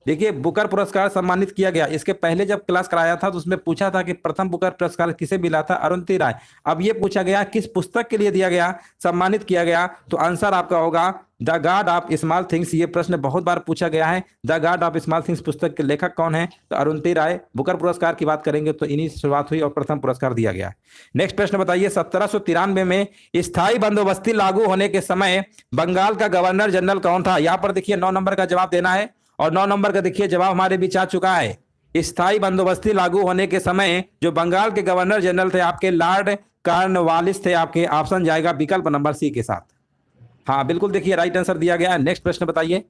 देखिए बुकर पुरस्कार सम्मानित किया गया, इसके पहले जब क्लास कराया था तो उसमें पूछा था कि प्रथम बुकर पुरस्कार किसे मिला था? अरुंधति राय। अब ये पूछा गया किस पुस्तक के लिए दिया गया, सम्मानित किया गया, तो आंसर आपका होगा the God of small things. ये प्रश्न बहुत बार पूछा गया है, the God of small things पुस्तक के लेखक कौन है? तो अरुंधति राय। बुकर पुरस्कार की बात करेंगे तो इन्हीं से शुरुआत हुई और प्रथम पुरस्कार दिया गया। नेक्स्ट प्रश्न बताइए, 1793 में स्थायी बंदोबस्ती लागू होने के समय बंगाल का गवर्नर जनरल कौन था? यहाँ पर देखिए 9 नंबर का जवाब देना है। और 9 नंबर का देखिए जवाब हमारे बीच आ चुका है। स्थायी बंदोबस्ती लागू होने के समय जो बंगाल के गवर्नर जनरल थे आपके लॉर्ड कॉर्नवालिस थे। आपके ऑप्शन जाएगा विकल्प नंबर सी के साथ। हाँ बिल्कुल, देखिए राइट आंसर दिया गया है। नेक्स्ट प्रश्न बताइए,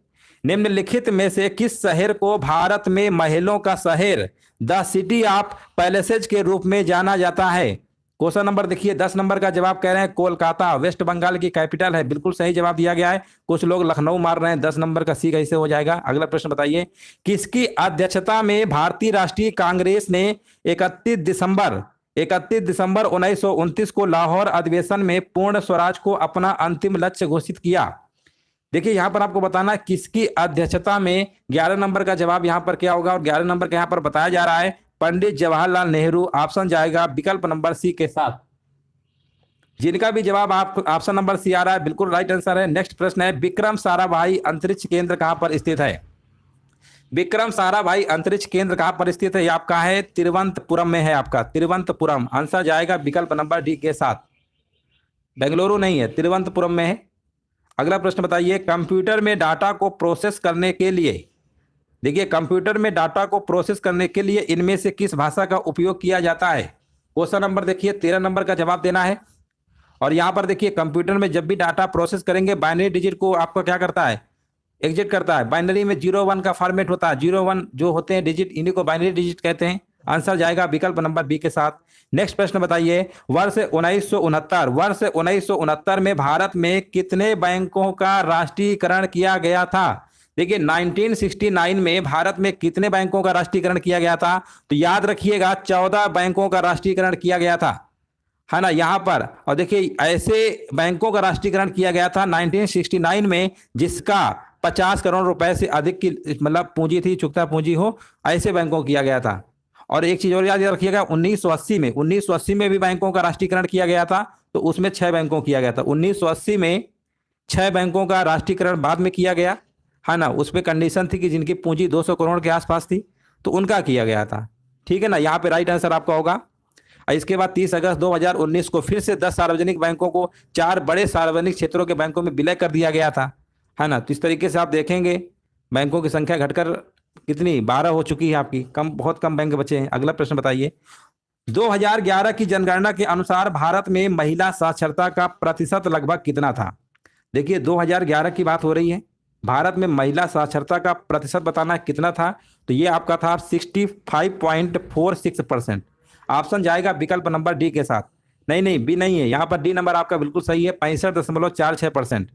निम्नलिखित में से किस शहर को भारत में महलों का शहर, द सिटी ऑफ पैलेसेज के रूप में जाना जाता है? क्वेश्चन नंबर देखिए 10 नंबर का जवाब कह रहे हैं कोलकाता, वेस्ट बंगाल की कैपिटल है। बिल्कुल सही जवाब दिया गया है। कुछ लोग लखनऊ मार रहे हैं, 10 नंबर का सी कैसे हो जाएगा? अगला प्रश्न बताइए, किसकी अध्यक्षता में भारतीय राष्ट्रीय कांग्रेस ने 31 दिसंबर 1929 को लाहौर अधिवेशन में पूर्ण स्वराज को अपना अंतिम लक्ष्य घोषित किया? देखिए यहां पर आपको बताना है किसकी अध्यक्षता में। 11 नंबर का जवाब यहां पर क्या होगा? और 11 नंबर का यहां पर बताया जा रहा है पंडित जवाहरलाल नेहरू। ऑप्शन जाएगा विकल्प नंबर सी के साथ। जिनका भी जवाब आप ऑप्शन नंबर सी आ रहा है बिल्कुल राइट आंसर है। नेक्स्ट प्रश्न है, विक्रम साराभाई अंतरिक्ष केंद्र कहां पर स्थित है? विक्रम साराभाई अंतरिक्ष केंद्र कहां पर स्थित है? ये आपका है तिरुवनंतपुरम में है, आपका तिरुवनंतपुरम। आंसर जाएगा विकल्प नंबर डी के साथ। बेंगलुरु नहीं है, तिरुवनंतपुरम में है। अगला प्रश्न बताइए, कंप्यूटर में डाटा को प्रोसेस करने के लिए, देखिए कंप्यूटर में डाटा को प्रोसेस करने के लिए इनमें से किस भाषा का उपयोग किया जाता है? क्वेश्चन नंबर देखिए 13 नंबर का जवाब देना है। और यहां पर देखिए कंप्यूटर में जब भी डाटा प्रोसेस करेंगे बाइनरी डिजिट को आपको क्या करता है? एग्जिट करता है। बाइनरी में 0 1 का फॉर्मेट होता है, 0 1 जो होते हैं डिजिट, इन्हीं को बाइनरी डिजिट कहते हैं। आंसर जाएगा विकल्प नंबर बी के साथ। नेक्स्ट प्रश्न बताइए, वर्ष 1969 में भारत में कितने बैंकों का राष्ट्रीयकरण किया गया था? देखिए 1969 में भारत में कितने बैंकों का राष्ट्रीयकरण किया गया था? तो याद रखिएगा 14 बैंकों का राष्ट्रीयकरण किया गया था, है ना यहां पर। और देखिए ऐसे बैंकों का राष्ट्रीयकरण किया गया था 1969 में जिसका 50 करोड़ रुपए से अधिक की मतलब पूंजी थी, चुकता पूंजी हो, ऐसे बैंकों को किया गया था। और एक चीज और याद रखिएगा, 1980 में भी बैंकों का राष्ट्रीयकरण किया गया था, तो उसमें 6 बैंकों किया गया था। 1980 में 6 बैंकों का राष्ट्रीयकरण बाद में किया गया, है ना। उस पर कंडीशन थी कि जिनकी पूंजी 200 करोड़ के आसपास थी, तो उनका किया गया था, ठीक है ना। यहाँ पे राइट आंसर आपका होगा। इसके बाद 30 अगस्त 2019 को फिर से 10 सार्वजनिक बैंकों को 4 बड़े सार्वजनिक क्षेत्रों के बैंकों में विलय कर दिया गया था, है ना। तो इस तरीके से आप देखेंगे बैंकों की संख्या घटकर कितनी 12 हो चुकी है आपकी, कम, बहुत कम बैंक बचे हैं। अगला प्रश्न बताइए, 2011 की जनगणना के अनुसार भारत में महिला साक्षरता का प्रतिशत लगभग कितना था? देखिए 2011 की बात हो रही है, भारत में महिला साक्षरता का प्रतिशत बताना कितना था? तो ये आपका था 65.46%। ऑप्शन जाएगा विकल्प नंबर डी के साथ। नहीं बी नहीं है, यहाँ पर डी नंबर आपका बिल्कुल सही है, 65.46%।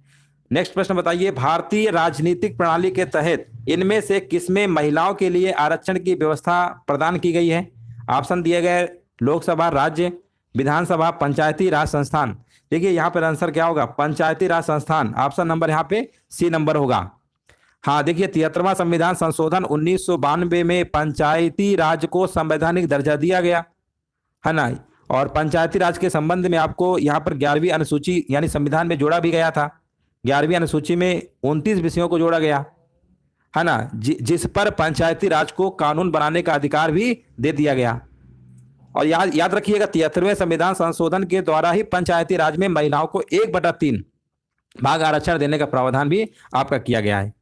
नेक्स्ट प्रश्न बताइए, भारतीय राजनीतिक प्रणाली के तहत इनमें से किसमें महिलाओं के लिए आरक्षण की व्यवस्था प्रदान की गई है? ऑप्शन दिए गए लोकसभा, राज्य, विधानसभा, पंचायती राज संस्थान। देखिए यहाँ पर आंसर क्या होगा? पंचायती राज संस्थान। ऑप्शन नंबर यहाँ पे सी नंबर होगा। हाँ देखिए 73वां संविधान संशोधन 1992 में पंचायती राज को संवैधानिक दर्जा दिया गया, है ना। और पंचायती राज के संबंध में आपको यहाँ पर 11वीं अनुसूची यानी संविधान में जोड़ा भी गया था। 11वीं अनुसूची में 29 विषयों को जोड़ा गया, है ना, जिस पर पंचायती राज को कानून बनाने का अधिकार भी दे दिया गया। और याद रखिएगा 73वें संविधान संशोधन के द्वारा ही पंचायती राज में महिलाओं को 1/3 भाग आरक्षण देने का प्रावधान भी आपका किया गया है।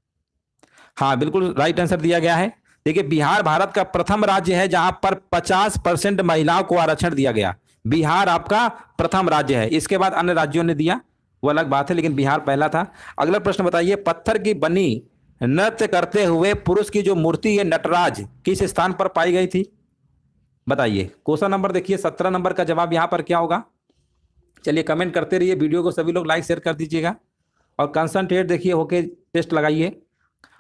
हाँ बिल्कुल राइट आंसर दिया गया है। देखिए बिहार भारत का प्रथम राज्य है जहां पर 50% महिलाओं को आरक्षण दिया गया। बिहार आपका प्रथम राज्य है, इसके बाद अन्य राज्यों ने दिया, वो अलग बात है, लेकिन बिहार पहला था। अगला प्रश्न बताइए, पत्थर की बनी नृत्य करते हुए पुरुष की जो मूर्ति है नटराज किस स्थान पर पाई गई थी? बताइए। क्वेश्चन नंबर देखिए 17 नंबर का जवाब यहां पर क्या होगा? चलिए कमेंट करते रहिए, वीडियो को सभी लोग लाइक शेयर कर दीजिएगा और कंसंट्रेट देखिए होके टेस्ट लगाइए।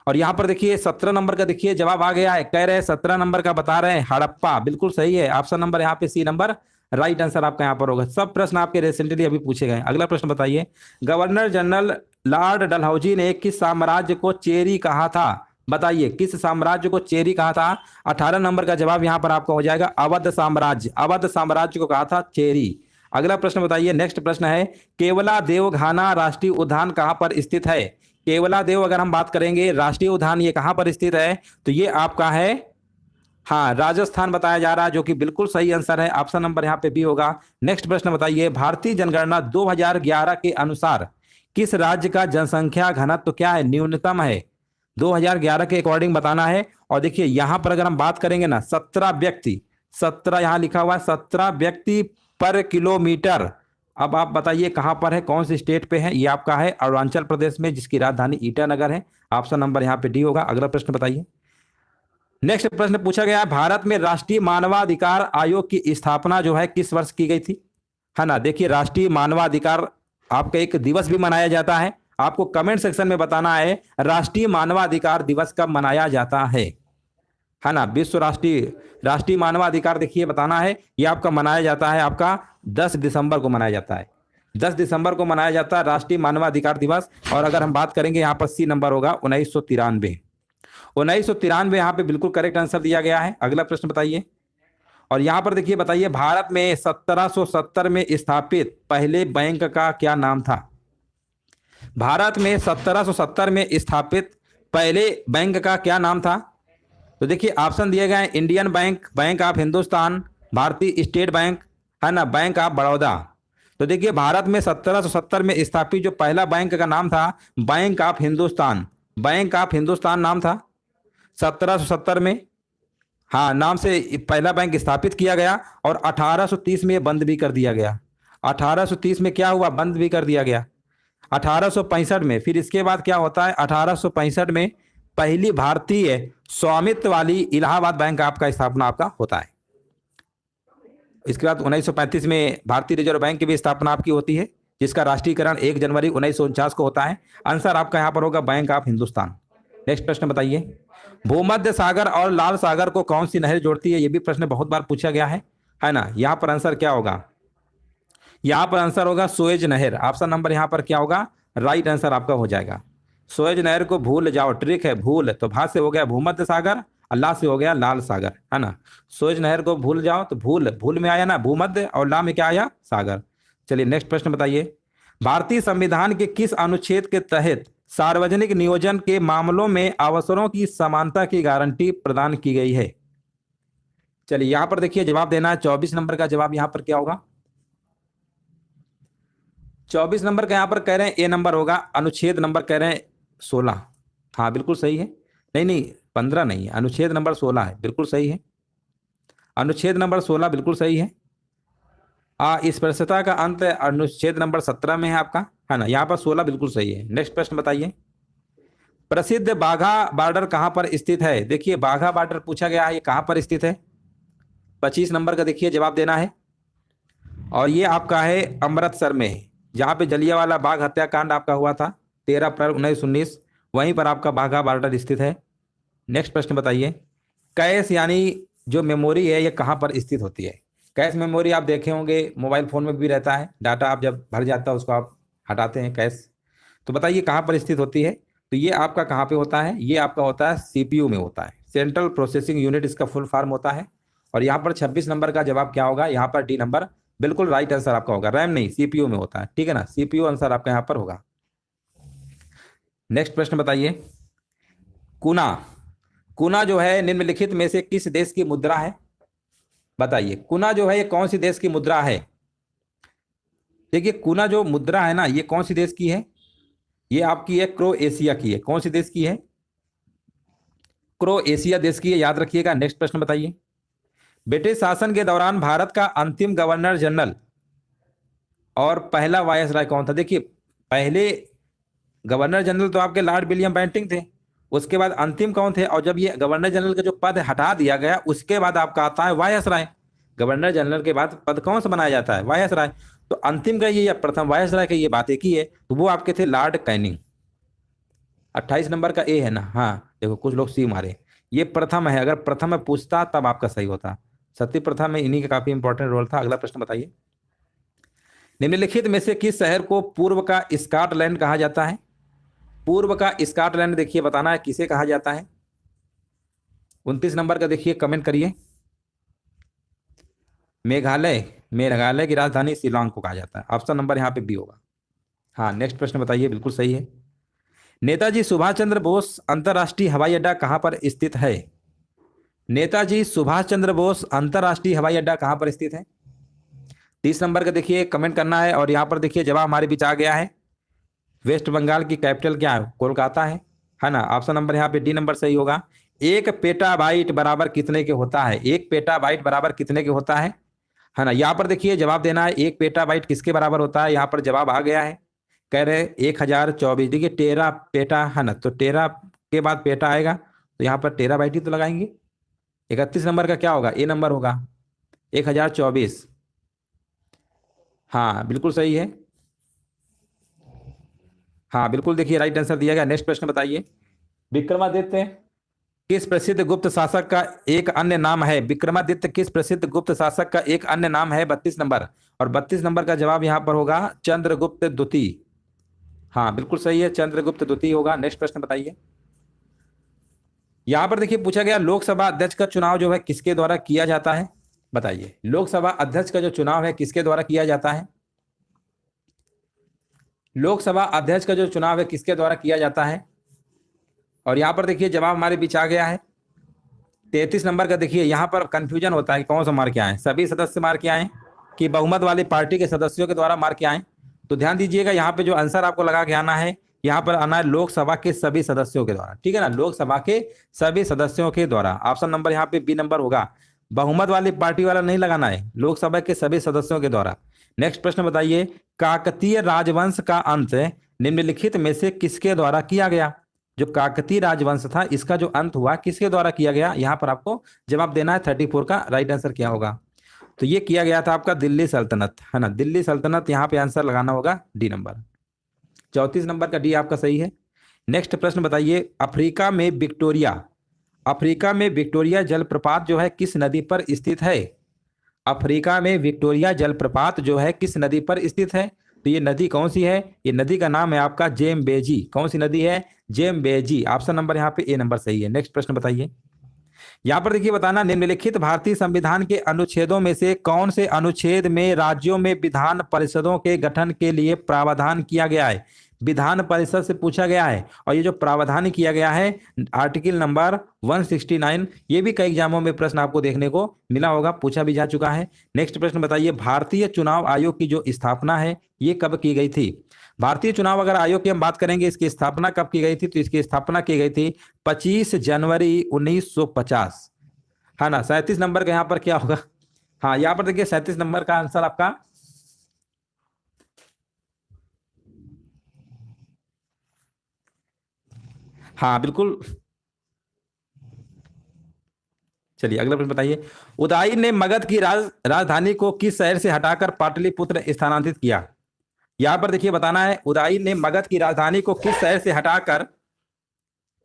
और यहाँ पर देखिए 17 नंबर का देखिए जवाब आ गया है, कह रहे हैं 17 नंबर का बता रहे हैं हड़प्पा। बिल्कुल सही है, ऑप्शन नंबर यहाँ पे सी नंबर राइट आंसर आपका यहाँ पर होगा। सब प्रश्न आपके रिसेंटली अभी पूछे गए। अगला प्रश्न बताइए, गवर्नर जनरल लॉर्ड डलहौजी ने किस साम्राज्य को चेरी कहा था? बताइए किस साम्राज्य को चेरी कहा था? 18 नंबर का जवाब यहाँ पर आपका हो जाएगा अवध साम्राज्य। अवध साम्राज्य को कहा था चेरी। अगला प्रश्न बताइए, नेक्स्ट प्रश्न है, केवला देवघाना राष्ट्रीय उद्यान कहाँ पर स्थित है? केवला देव अगर हम बात करेंगे राष्ट्रीय उद्यान ये कहां पर स्थित है? तो ये आपका है, हाँ राजस्थान बताया जा रहा है, जो कि बिल्कुल सही आंसर है। ऑप्शन नंबर यहाँ पे बी होगा। नेक्स्ट प्रश्न बताइए, भारतीय जनगणना 2011 के अनुसार किस राज्य का जनसंख्या घनत्व क्या है, न्यूनतम है? 2011 के अकॉर्डिंग बताना है। और देखिए यहां पर अगर हम बात करेंगे ना 17 व्यक्ति, 17 यहां लिखा हुआ है, 17 व्यक्ति पर किलोमीटर अब आप बताइए कहाँ पर है, कौन सी स्टेट पे है? ये आपका है अरुणाचल प्रदेश में, जिसकी राजधानी ईटानगर है। ऑप्शन नंबर यहाँ पे डी होगा। अगला प्रश्न बताइए। नेक्स्ट प्रश्न पूछा गया है, भारत में राष्ट्रीय मानवाधिकार आयोग की स्थापना जो है किस वर्ष की गई थी? है ना, देखिए राष्ट्रीय मानवाधिकार आपका एक दिवस भी मनाया जाता है। आपको कमेंट सेक्शन में बताना है राष्ट्रीय मानवाधिकार दिवस कब मनाया जाता है ना। विश्व राष्ट्रीय राष्ट्रीय मानवाधिकार देखिए बताना है, ये आपका मनाया जाता है आपका 10 दिसंबर को मनाया जाता है। 10 दिसंबर को मनाया जाता है राष्ट्रीय मानवाधिकार दिवस। और अगर हम बात करेंगे यहाँ पर सी नंबर होगा 1993। 1993 यहाँ पे बिल्कुल करेक्ट आंसर दिया गया है। अगला प्रश्न बताइए। और यहाँ पर देखिए बताइए, भारत में 1770 में स्थापित पहले बैंक का क्या नाम था? भारत में 1770 में स्थापित पहले बैंक का क्या नाम था? तो देखिए ऑप्शन दिए गए हैं, Indian bank, bank of Hindustan, भारतीय स्टेट बैंक, है ना, बैंक ऑफ बड़ौदा। तो देखिए भारत में 1770 में स्थापित जो पहला बैंक का नाम था bank of Hindustan. Bank of Hindustan नाम था 1770 में। हाँ, नाम से पहला बैंक स्थापित किया गया और 1830 में बंद भी कर दिया गया। 1830 में क्या हुआ? बंद भी कर दिया गया। 1865 में फिर इसके बाद क्या होता है? 1865 में पहली भारतीय स्वामित्व वाली इलाहाबाद बैंक आपका स्थापना आपका होता है। इसके बाद 1935 में भारतीय रिजर्व बैंक की भी स्थापना आपकी होती है, जिसका राष्ट्रीयकरण 1 जनवरी 1949 को होता है। आंसर आपका यहाँ पर होगा बैंक ऑफ हिंदुस्तान। नेक्स्ट प्रश्न बताइए। भूमध्य सागर और लाल सागर को कौन सी नहर जोड़ती है? ये भी प्रश्न बहुत बार पूछा गया है ना। यहाँ पर आंसर क्या होगा? यहाँ पर आंसर होगा सुएज नहर। ऑप्शन नंबर यहाँ पर क्या होगा? राइट आंसर आपका हो जाएगा। सुएज नहर को भूल जाओ, ट्रिक है भूल। तो भा से हो गया भूमध्य सागर, अल्लाह से हो गया लाल सागर, है ना। सुएज नहर को भूल जाओ तो भूल भूल में आया ना भूमध्य, और ला में क्या आया? सागर। चलिए नेक्स्ट प्रश्न बताइए। भारतीय संविधान के किस अनुच्छेद के तहत सार्वजनिक नियोजन के मामलों में अवसरों की समानता की गारंटी प्रदान की गई है? चलिए यहां पर देखिए जवाब देना है। 24 नंबर का जवाब यहां पर क्या होगा? 24 नंबर का यहां पर कह रहे हैं ए नंबर होगा। अनुच्छेद नंबर कह रहे हैं 16। हाँ बिल्कुल सही है। नहीं नहीं 15 नहीं है, अनुच्छेद नंबर 16 है, बिल्कुल सही है। अनुच्छेद नंबर 16 बिल्कुल सही है। स्पर्शता का अंत अनुच्छेद नंबर 17 में है आपका, है ना। यहाँ पर 16 बिल्कुल सही है। नेक्स्ट प्रश्न बताइए। प्रसिद्ध बाघा बॉर्डर कहाँ पर स्थित है? देखिए बाघा बॉर्डर पूछा गया है, ये कहाँ पर स्थित है? 25 नंबर का देखिए जवाब देना है। और ये आपका है अमृतसर में, जहाँ पे जलियांवाला बाग हत्याकांड आपका हुआ था 13 अप्रैल 1919, वहीं पर आपका बाघा बॉर्डर स्थित है। नेक्स्ट प्रश्न बताइए। कैश यानी जो मेमोरी है ये कहाँ पर स्थित होती है? कैश मेमोरी आप देखे होंगे मोबाइल फोन में भी रहता है, डाटा आप जब भर जाता है उसको आप हटाते हैं कैश। तो बताइए कहाँ पर स्थित होती है? तो ये आपका कहाँ पे होता है? ये आपका होता है सीपीयू में होता है, सेंट्रल प्रोसेसिंग यूनिट इसका फुल फॉर्म होता है। और यहाँ पर 26 नंबर का जवाब क्या होगा? यहाँ पर डी नंबर बिल्कुल राइट आंसर आपका होगा। रैम नहीं, सीपीयू में होता है, ठीक है ना। सीपीयू आंसर आपका यहाँ पर होगा। नेक्स्ट प्रश्न बताइए। कुना, कुना जो है निम्नलिखित में से किस देश की मुद्रा है? बताइए कुना जो है ये कौन सी देश की मुद्रा है? देखिए कुना जो मुद्रा है ना ये कौन सी देश की है? ये आपकी है क्रोएशिया की है। कौन सी देश की है? क्रोएशिया देश की है, याद रखिएगा। नेक्स्ट प्रश्न बताइए। ब्रिटिश शासन के दौरान भारत का अंतिम गवर्नर जनरल और पहला वायसराय कौन था? देखिए पहले गवर्नर जनरल तो आपके लॉर्ड विलियम बेंटिंक थे, उसके बाद अंतिम कौन थे? और जब ये गवर्नर जनरल का जो पद हटा दिया गया उसके बाद आपका आता है वायसराय। गवर्नर जनरल के बाद पद कौन सा बनाया जाता है? वायसराय। तो अंतिम का ये या प्रथम वायसराय का ये बात एक ही है, तो वो आपके थे लॉर्ड कैनिंग। 28 नंबर का ए है ना। हाँ देखो कुछ लोग सी मारे, ये प्रथम है। अगर प्रथम में पूछता तब आपका सही होता। सती प्रथा में इन्हीं का काफी इंपॉर्टेंट रोल था। अगला प्रश्न बताइए। निम्नलिखित में से किस शहर को पूर्व का स्कॉटलैंड कहा जाता है? पूर्व का स्कॉटलैंड देखिए बताना है किसे कहा जाता है। 29 नंबर का देखिए कमेंट करिए। मेघालय, मेघालय की राजधानी शिलांग को कहा जाता है। ऑप्शन नंबर यहाँ पे बी होगा। हाँ नेक्स्ट प्रश्न बताइए, बिल्कुल सही है। नेताजी सुभाष चंद्र बोस अंतर्राष्ट्रीय हवाई अड्डा कहाँ पर स्थित है? नेताजी सुभाष चंद्र बोस अंतर्राष्ट्रीय हवाई अड्डा कहाँ पर स्थित है? 30 नंबर का देखिए कमेंट करना है। और यहाँ पर देखिए जवाब हमारे बीच आ गया है। वेस्ट बंगाल की कैपिटल क्या है? कोलकाता है ना। ऑप्शन नंबर यहाँ पे डी नंबर सही होगा। 1 पेटाबाइट बराबर कितने के होता है? 1 पेटाबाइट बराबर कितने के होता है? है ना। यहाँ पर देखिए जवाब देना है 1 पेटाबाइट किसके बराबर होता है। यहाँ पर जवाब आ गया है, कह रहे 1024। देखिए टेरा पेटा है ना, तो टेरा के बाद पेटा आएगा, तो यहाँ पर टेराबाइट ही तो लगाएंगे। 31 नंबर का क्या होगा, ए नंबर होगा, 1024। हाँ बिल्कुल सही है। हाँ बिल्कुल, देखिए राइट आंसर दिया गया। नेक्स्ट प्रश्न बताइए, विक्रमादित्य किस प्रसिद्ध गुप्त शासक का एक अन्य नाम है। विक्रमादित्य किस प्रसिद्ध गुप्त शासक का एक अन्य नाम है, 32 नंबर। और 32 नंबर का जवाब यहाँ पर होगा चंद्रगुप्त द्वितीय। हाँ बिल्कुल सही है, चंद्रगुप्त द्वितीय होगा। नेक्स्ट प्रश्न बताइए, यहां पर देखिए पूछा गया लोकसभा अध्यक्ष का चुनाव जो है किसके द्वारा किया जाता है। बताइए, लोकसभा अध्यक्ष का जो चुनाव है किसके द्वारा किया जाता है। लोकसभा अध्यक्ष का जो चुनाव है किसके द्वारा किया जाता है। और यहां पर देखिए जवाब हमारे बीच आ गया है 33 नंबर का। देखिए यहां पर कंफ्यूजन होता है कि कौन सा मार के आए, सभी सदस्य मार के आए कि बहुमत वाली पार्टी के सदस्यों के द्वारा मार के आए। तो ध्यान दीजिएगा, यहाँ पे जो आंसर आपको लगा के आना है, यहाँ पर आना है लोकसभा के सभी सदस्यों के द्वारा। ठीक है ना, लोकसभा के सभी सदस्यों के द्वारा। ऑप्शन नंबर यहाँ पे बी नंबर होगा, बहुमत वाली पार्टी वाला नहीं लगाना है, लोकसभा के सभी सदस्यों के द्वारा। नेक्स्ट प्रश्न बताइए, काकतीय राजवंश का अंत निम्नलिखित में से किसके द्वारा किया गया। जो काकतीय राजवंश था इसका जो अंत हुआ किसके द्वारा किया गया, यहाँ पर आपको जवाब देना है। 34 का राइट आंसर क्या होगा, तो ये किया गया था आपका दिल्ली सल्तनत, है ना, दिल्ली सल्तनत। यहाँ पे आंसर लगाना होगा डी नंबर। 34 नंबर का डी आपका सही है। नेक्स्ट प्रश्न बताइए, अफ्रीका में विक्टोरिया जलप्रपात जो है किस नदी पर स्थित है। अफ्रीका में विक्टोरिया जलप्रपात जो है किस नदी पर स्थित है। तो ये नदी कौन सी है, ये नदी का नाम है आपका जेम्बेजी। कौन सी नदी है, जेम्बेजी। ऑप्शन नंबर यहाँ पे ए नंबर सही है। नेक्स्ट प्रश्न बताइए, यहाँ पर देखिए बताना, निम्नलिखित भारतीय संविधान के अनुच्छेदों में से कौन से अनुच्छेद में राज्यों में विधान परिषदों के गठन के लिए प्रावधान किया गया है। विधान परिषद से पूछा गया है, और ये जो प्रावधान किया गया है आर्टिकल नंबर 169, ये भी कई एग्जामों में प्रश्न आपको देखने को मिला होगा, पूछा भी जा चुका है। नेक्स्ट प्रश्न बताइए, भारतीय चुनाव आयोग की जो स्थापना है ये कब की गई थी। भारतीय चुनाव अगर आयोग की हम बात करेंगे, इसकी स्थापना कब की गई थी, तो इसकी स्थापना की गई थी 25 जनवरी 1950, है ना। 37 नंबर का यहाँ पर क्या होगा, हाँ यहाँ पर देखिए 37 नंबर का आंसर आपका, हाँ बिल्कुल। चलिए अगला प्रश्न बताइए, उदय ने मगध की राजधानी को किस शहर से हटाकर पाटलिपुत्र स्थानांतरित किया। यहां पर देखिए बताना है, उदय ने मगध की राजधानी को किस शहर से हटाकर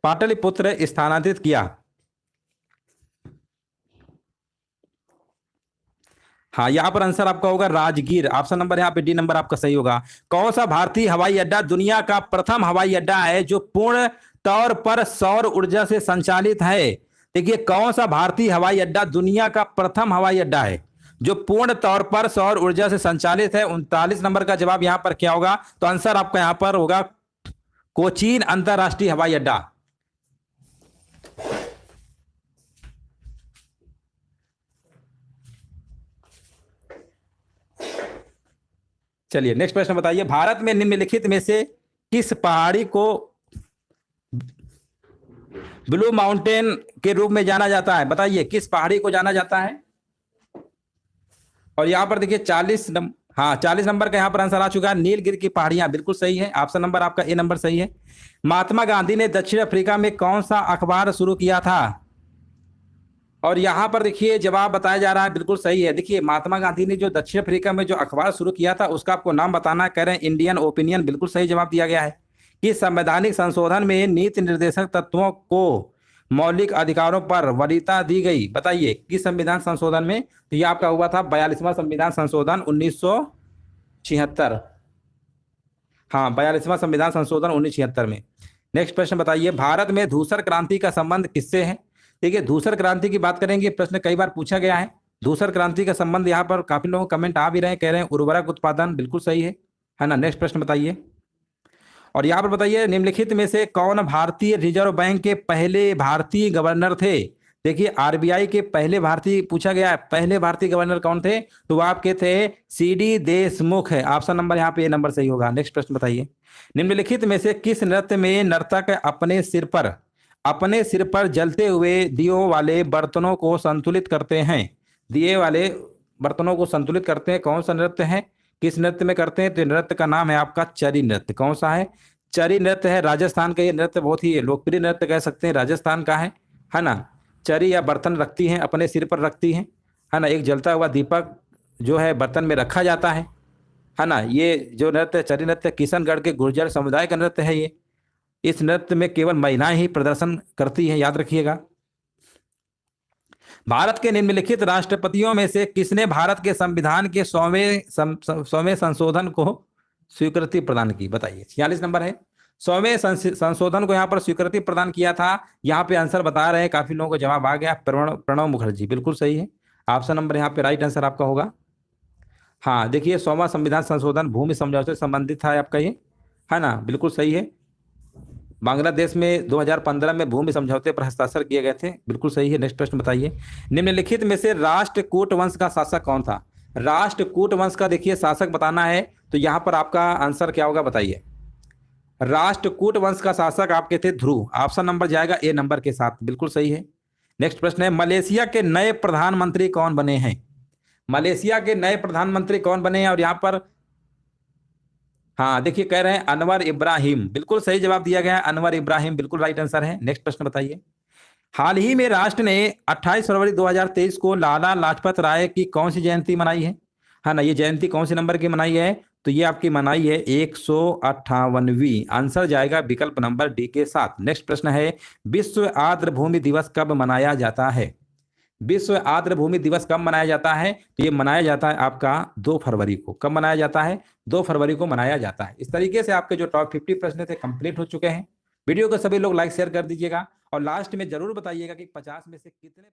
पाटलिपुत्र स्थानांतरित किया। हाँ यहाँ पर आंसर आपका होगा राजगीर। ऑप्शन नंबर यहाँ पे डी नंबर आपका सही होगा। कौन सा भारतीय हवाई अड्डा दुनिया का प्रथम हवाई अड्डा है जो पूर्ण तौर पर सौर ऊर्जा से संचालित है। देखिए कौन सा भारतीय हवाई अड्डा दुनिया का प्रथम हवाई अड्डा है जो पूर्ण तौर पर सौर ऊर्जा से संचालित है। 39 नंबर का जवाब यहाँ पर क्या होगा, तो आंसर आपका यहाँ पर होगा कोचीन अंतरराष्ट्रीय हवाई अड्डा। चलिए नेक्स्ट प्रश्न बताइए, भारत में निम्नलिखित में से किस पहाड़ी को ब्लू माउंटेन के रूप में जाना जाता है। बताइए किस पहाड़ी को जाना जाता है। और यहां पर देखिए 40 नंबर का यहां पर आंसर आ चुका है, नीलगिरी की पहाड़ियां। बिल्कुल सही है, ऑप्शन नंबर आपका ए नंबर सही है। महात्मा गांधी ने दक्षिण अफ्रीका में कौन सा अखबार शुरू किया था। और यहां पर देखिए जवाब बताया जा रहा है, बिल्कुल सही है। देखिए महात्मा गांधी ने जो दक्षिण अफ्रीका में जो अखबार शुरू किया था उसका आपको नाम बताना है, कह रहे हैं इंडियन ओपिनियन। बिल्कुल सही जवाब दिया गया है। कि संवैधानिक संशोधन में नीति निर्देशक तत्वों को मौलिक अधिकारों पर वरीयता दी गई। बताइए किस संविधान संशोधन में, तो यह आपका हुआ था 42वां संविधान संशोधन 1976। हाँ 42वां संविधान संशोधन 1976 में। नेक्स्ट प्रश्न बताइए, भारत में धूसर क्रांति का संबंध किससे है। देखिए धूसर क्रांति की बात करेंगे, प्रश्न कई बार पूछा गया है। धूसर क्रांति का संबंध यहाँ पर काफी लोग कमेंट आ भी रहे हैं, कह रहे हैं उर्वरक उत्पादन। बिल्कुल सही है ना। नेक्स्ट प्रश्न बताइए, और यहाँ पर बताइए निम्नलिखित में से कौन भारतीय रिजर्व बैंक के पहले भारतीय गवर्नर थे। देखिए आरबीआई के पहले भारतीय पूछा गया है, पहले भारतीय गवर्नर कौन थे, तो वो आपके थे सीडी देशमुख है। ऑप्शन नंबर यहाँ पे ए नंबर सही होगा। नेक्स्ट प्रश्न बताइए, निम्नलिखित में से किस नृत्य में नर्तक अपने सिर पर जलते हुए दियों वाले बर्तनों को संतुलित करते हैं। दिए वाले बर्तनों को संतुलित करते हैं, कौन सा नृत्य है, किस नृत्य में करते हैं? तो नृत्य का नाम है आपका चरी नृत्य। कौन सा है? चरी नृत्य है। राजस्थान का ये नृत्य बहुत ही लोकप्रिय नृत्य कह सकते हैं, राजस्थान का है ना। चरी या बर्तन रखती हैं, अपने सिर पर रखती हैं, है ना। एक जलता हुआ दीपक जो है बर्तन में रखा जाता है ना। ये जो नृत्य चरी नृत्य किशनगढ़ के गुर्जर समुदाय का नृत्य है ये। इस नृत्य में केवल महिलाएं ही प्रदर्शन करती हैं, याद रखिएगा। भारत के निम्नलिखित राष्ट्रपतियों में से किसने भारत के संविधान के 100वें संशोधन को स्वीकृति प्रदान की? बताइए। 46 नंबर है। 100वें संशोधन को यहाँ पर स्वीकृति प्रदान किया था। यहाँ पे आंसर बता रहे हैं, काफी लोगों को जवाब आ गया, प्रणब मुखर्जी। बिल्कुल सही है। ऑप्शन नंबर यहाँ पे राइट आंसर आपका होगा। हाँ देखिए, 100वां संविधान संशोधन भूमि समझौते से संबंधित था आपका ये, है ना। बिल्कुल सही है। बांग्लादेश में 2015 में भूमि समझौते पर हस्ताक्षर किए गए थे। बिल्कुल सही है। नेक्स्ट प्रश्न बताइए। निम्नलिखित में से राष्ट्रकूट वंश का शासक कौन था? राष्ट्रकूट वंश का देखिए शासक बताना है, तो यहां पर आपका आंसर क्या होगा बताइए। राष्ट्रकूट वंश का शासक आपके थे ध्रुव। ऑप्शन नंबर जाएगा ए नंबर के साथ। बिल्कुल सही है। नेक्स्ट प्रश्न है, मलेशिया के नए प्रधानमंत्री कौन बने हैं? मलेशिया के नए प्रधानमंत्री कौन बने हैं? और यहाँ पर हाँ देखिए, कह रहे हैं अनवर इब्राहिम। बिल्कुल सही जवाब दिया गया है, अनवर इब्राहिम बिल्कुल राइट आंसर है। नेक्स्ट प्रश्न बताइए। हाल ही में राष्ट्र ने 28 फरवरी 2023 को लाला लाजपत राय की कौन सी जयंती मनाई है ना। ये जयंती कौन सी नंबर की मनाई है? तो ये आपकी मनाई है 158वीं। आंसर जाएगा विकल्प नंबर डी के साथ। नेक्स्ट प्रश्न है, विश्व आर्द्र भूमि दिवस कब मनाया जाता है? विश्व आर्द्र भूमि दिवस कब मनाया जाता है? तो ये मनाया जाता है आपका 2 फरवरी को। कब मनाया जाता है? 2 फरवरी को मनाया जाता है। इस तरीके से आपके जो टॉप 50 प्रश्न थे कंप्लीट हो चुके हैं। वीडियो को सभी लोग लाइक शेयर कर दीजिएगा और लास्ट में जरूर बताइएगा कि 50 में से कितने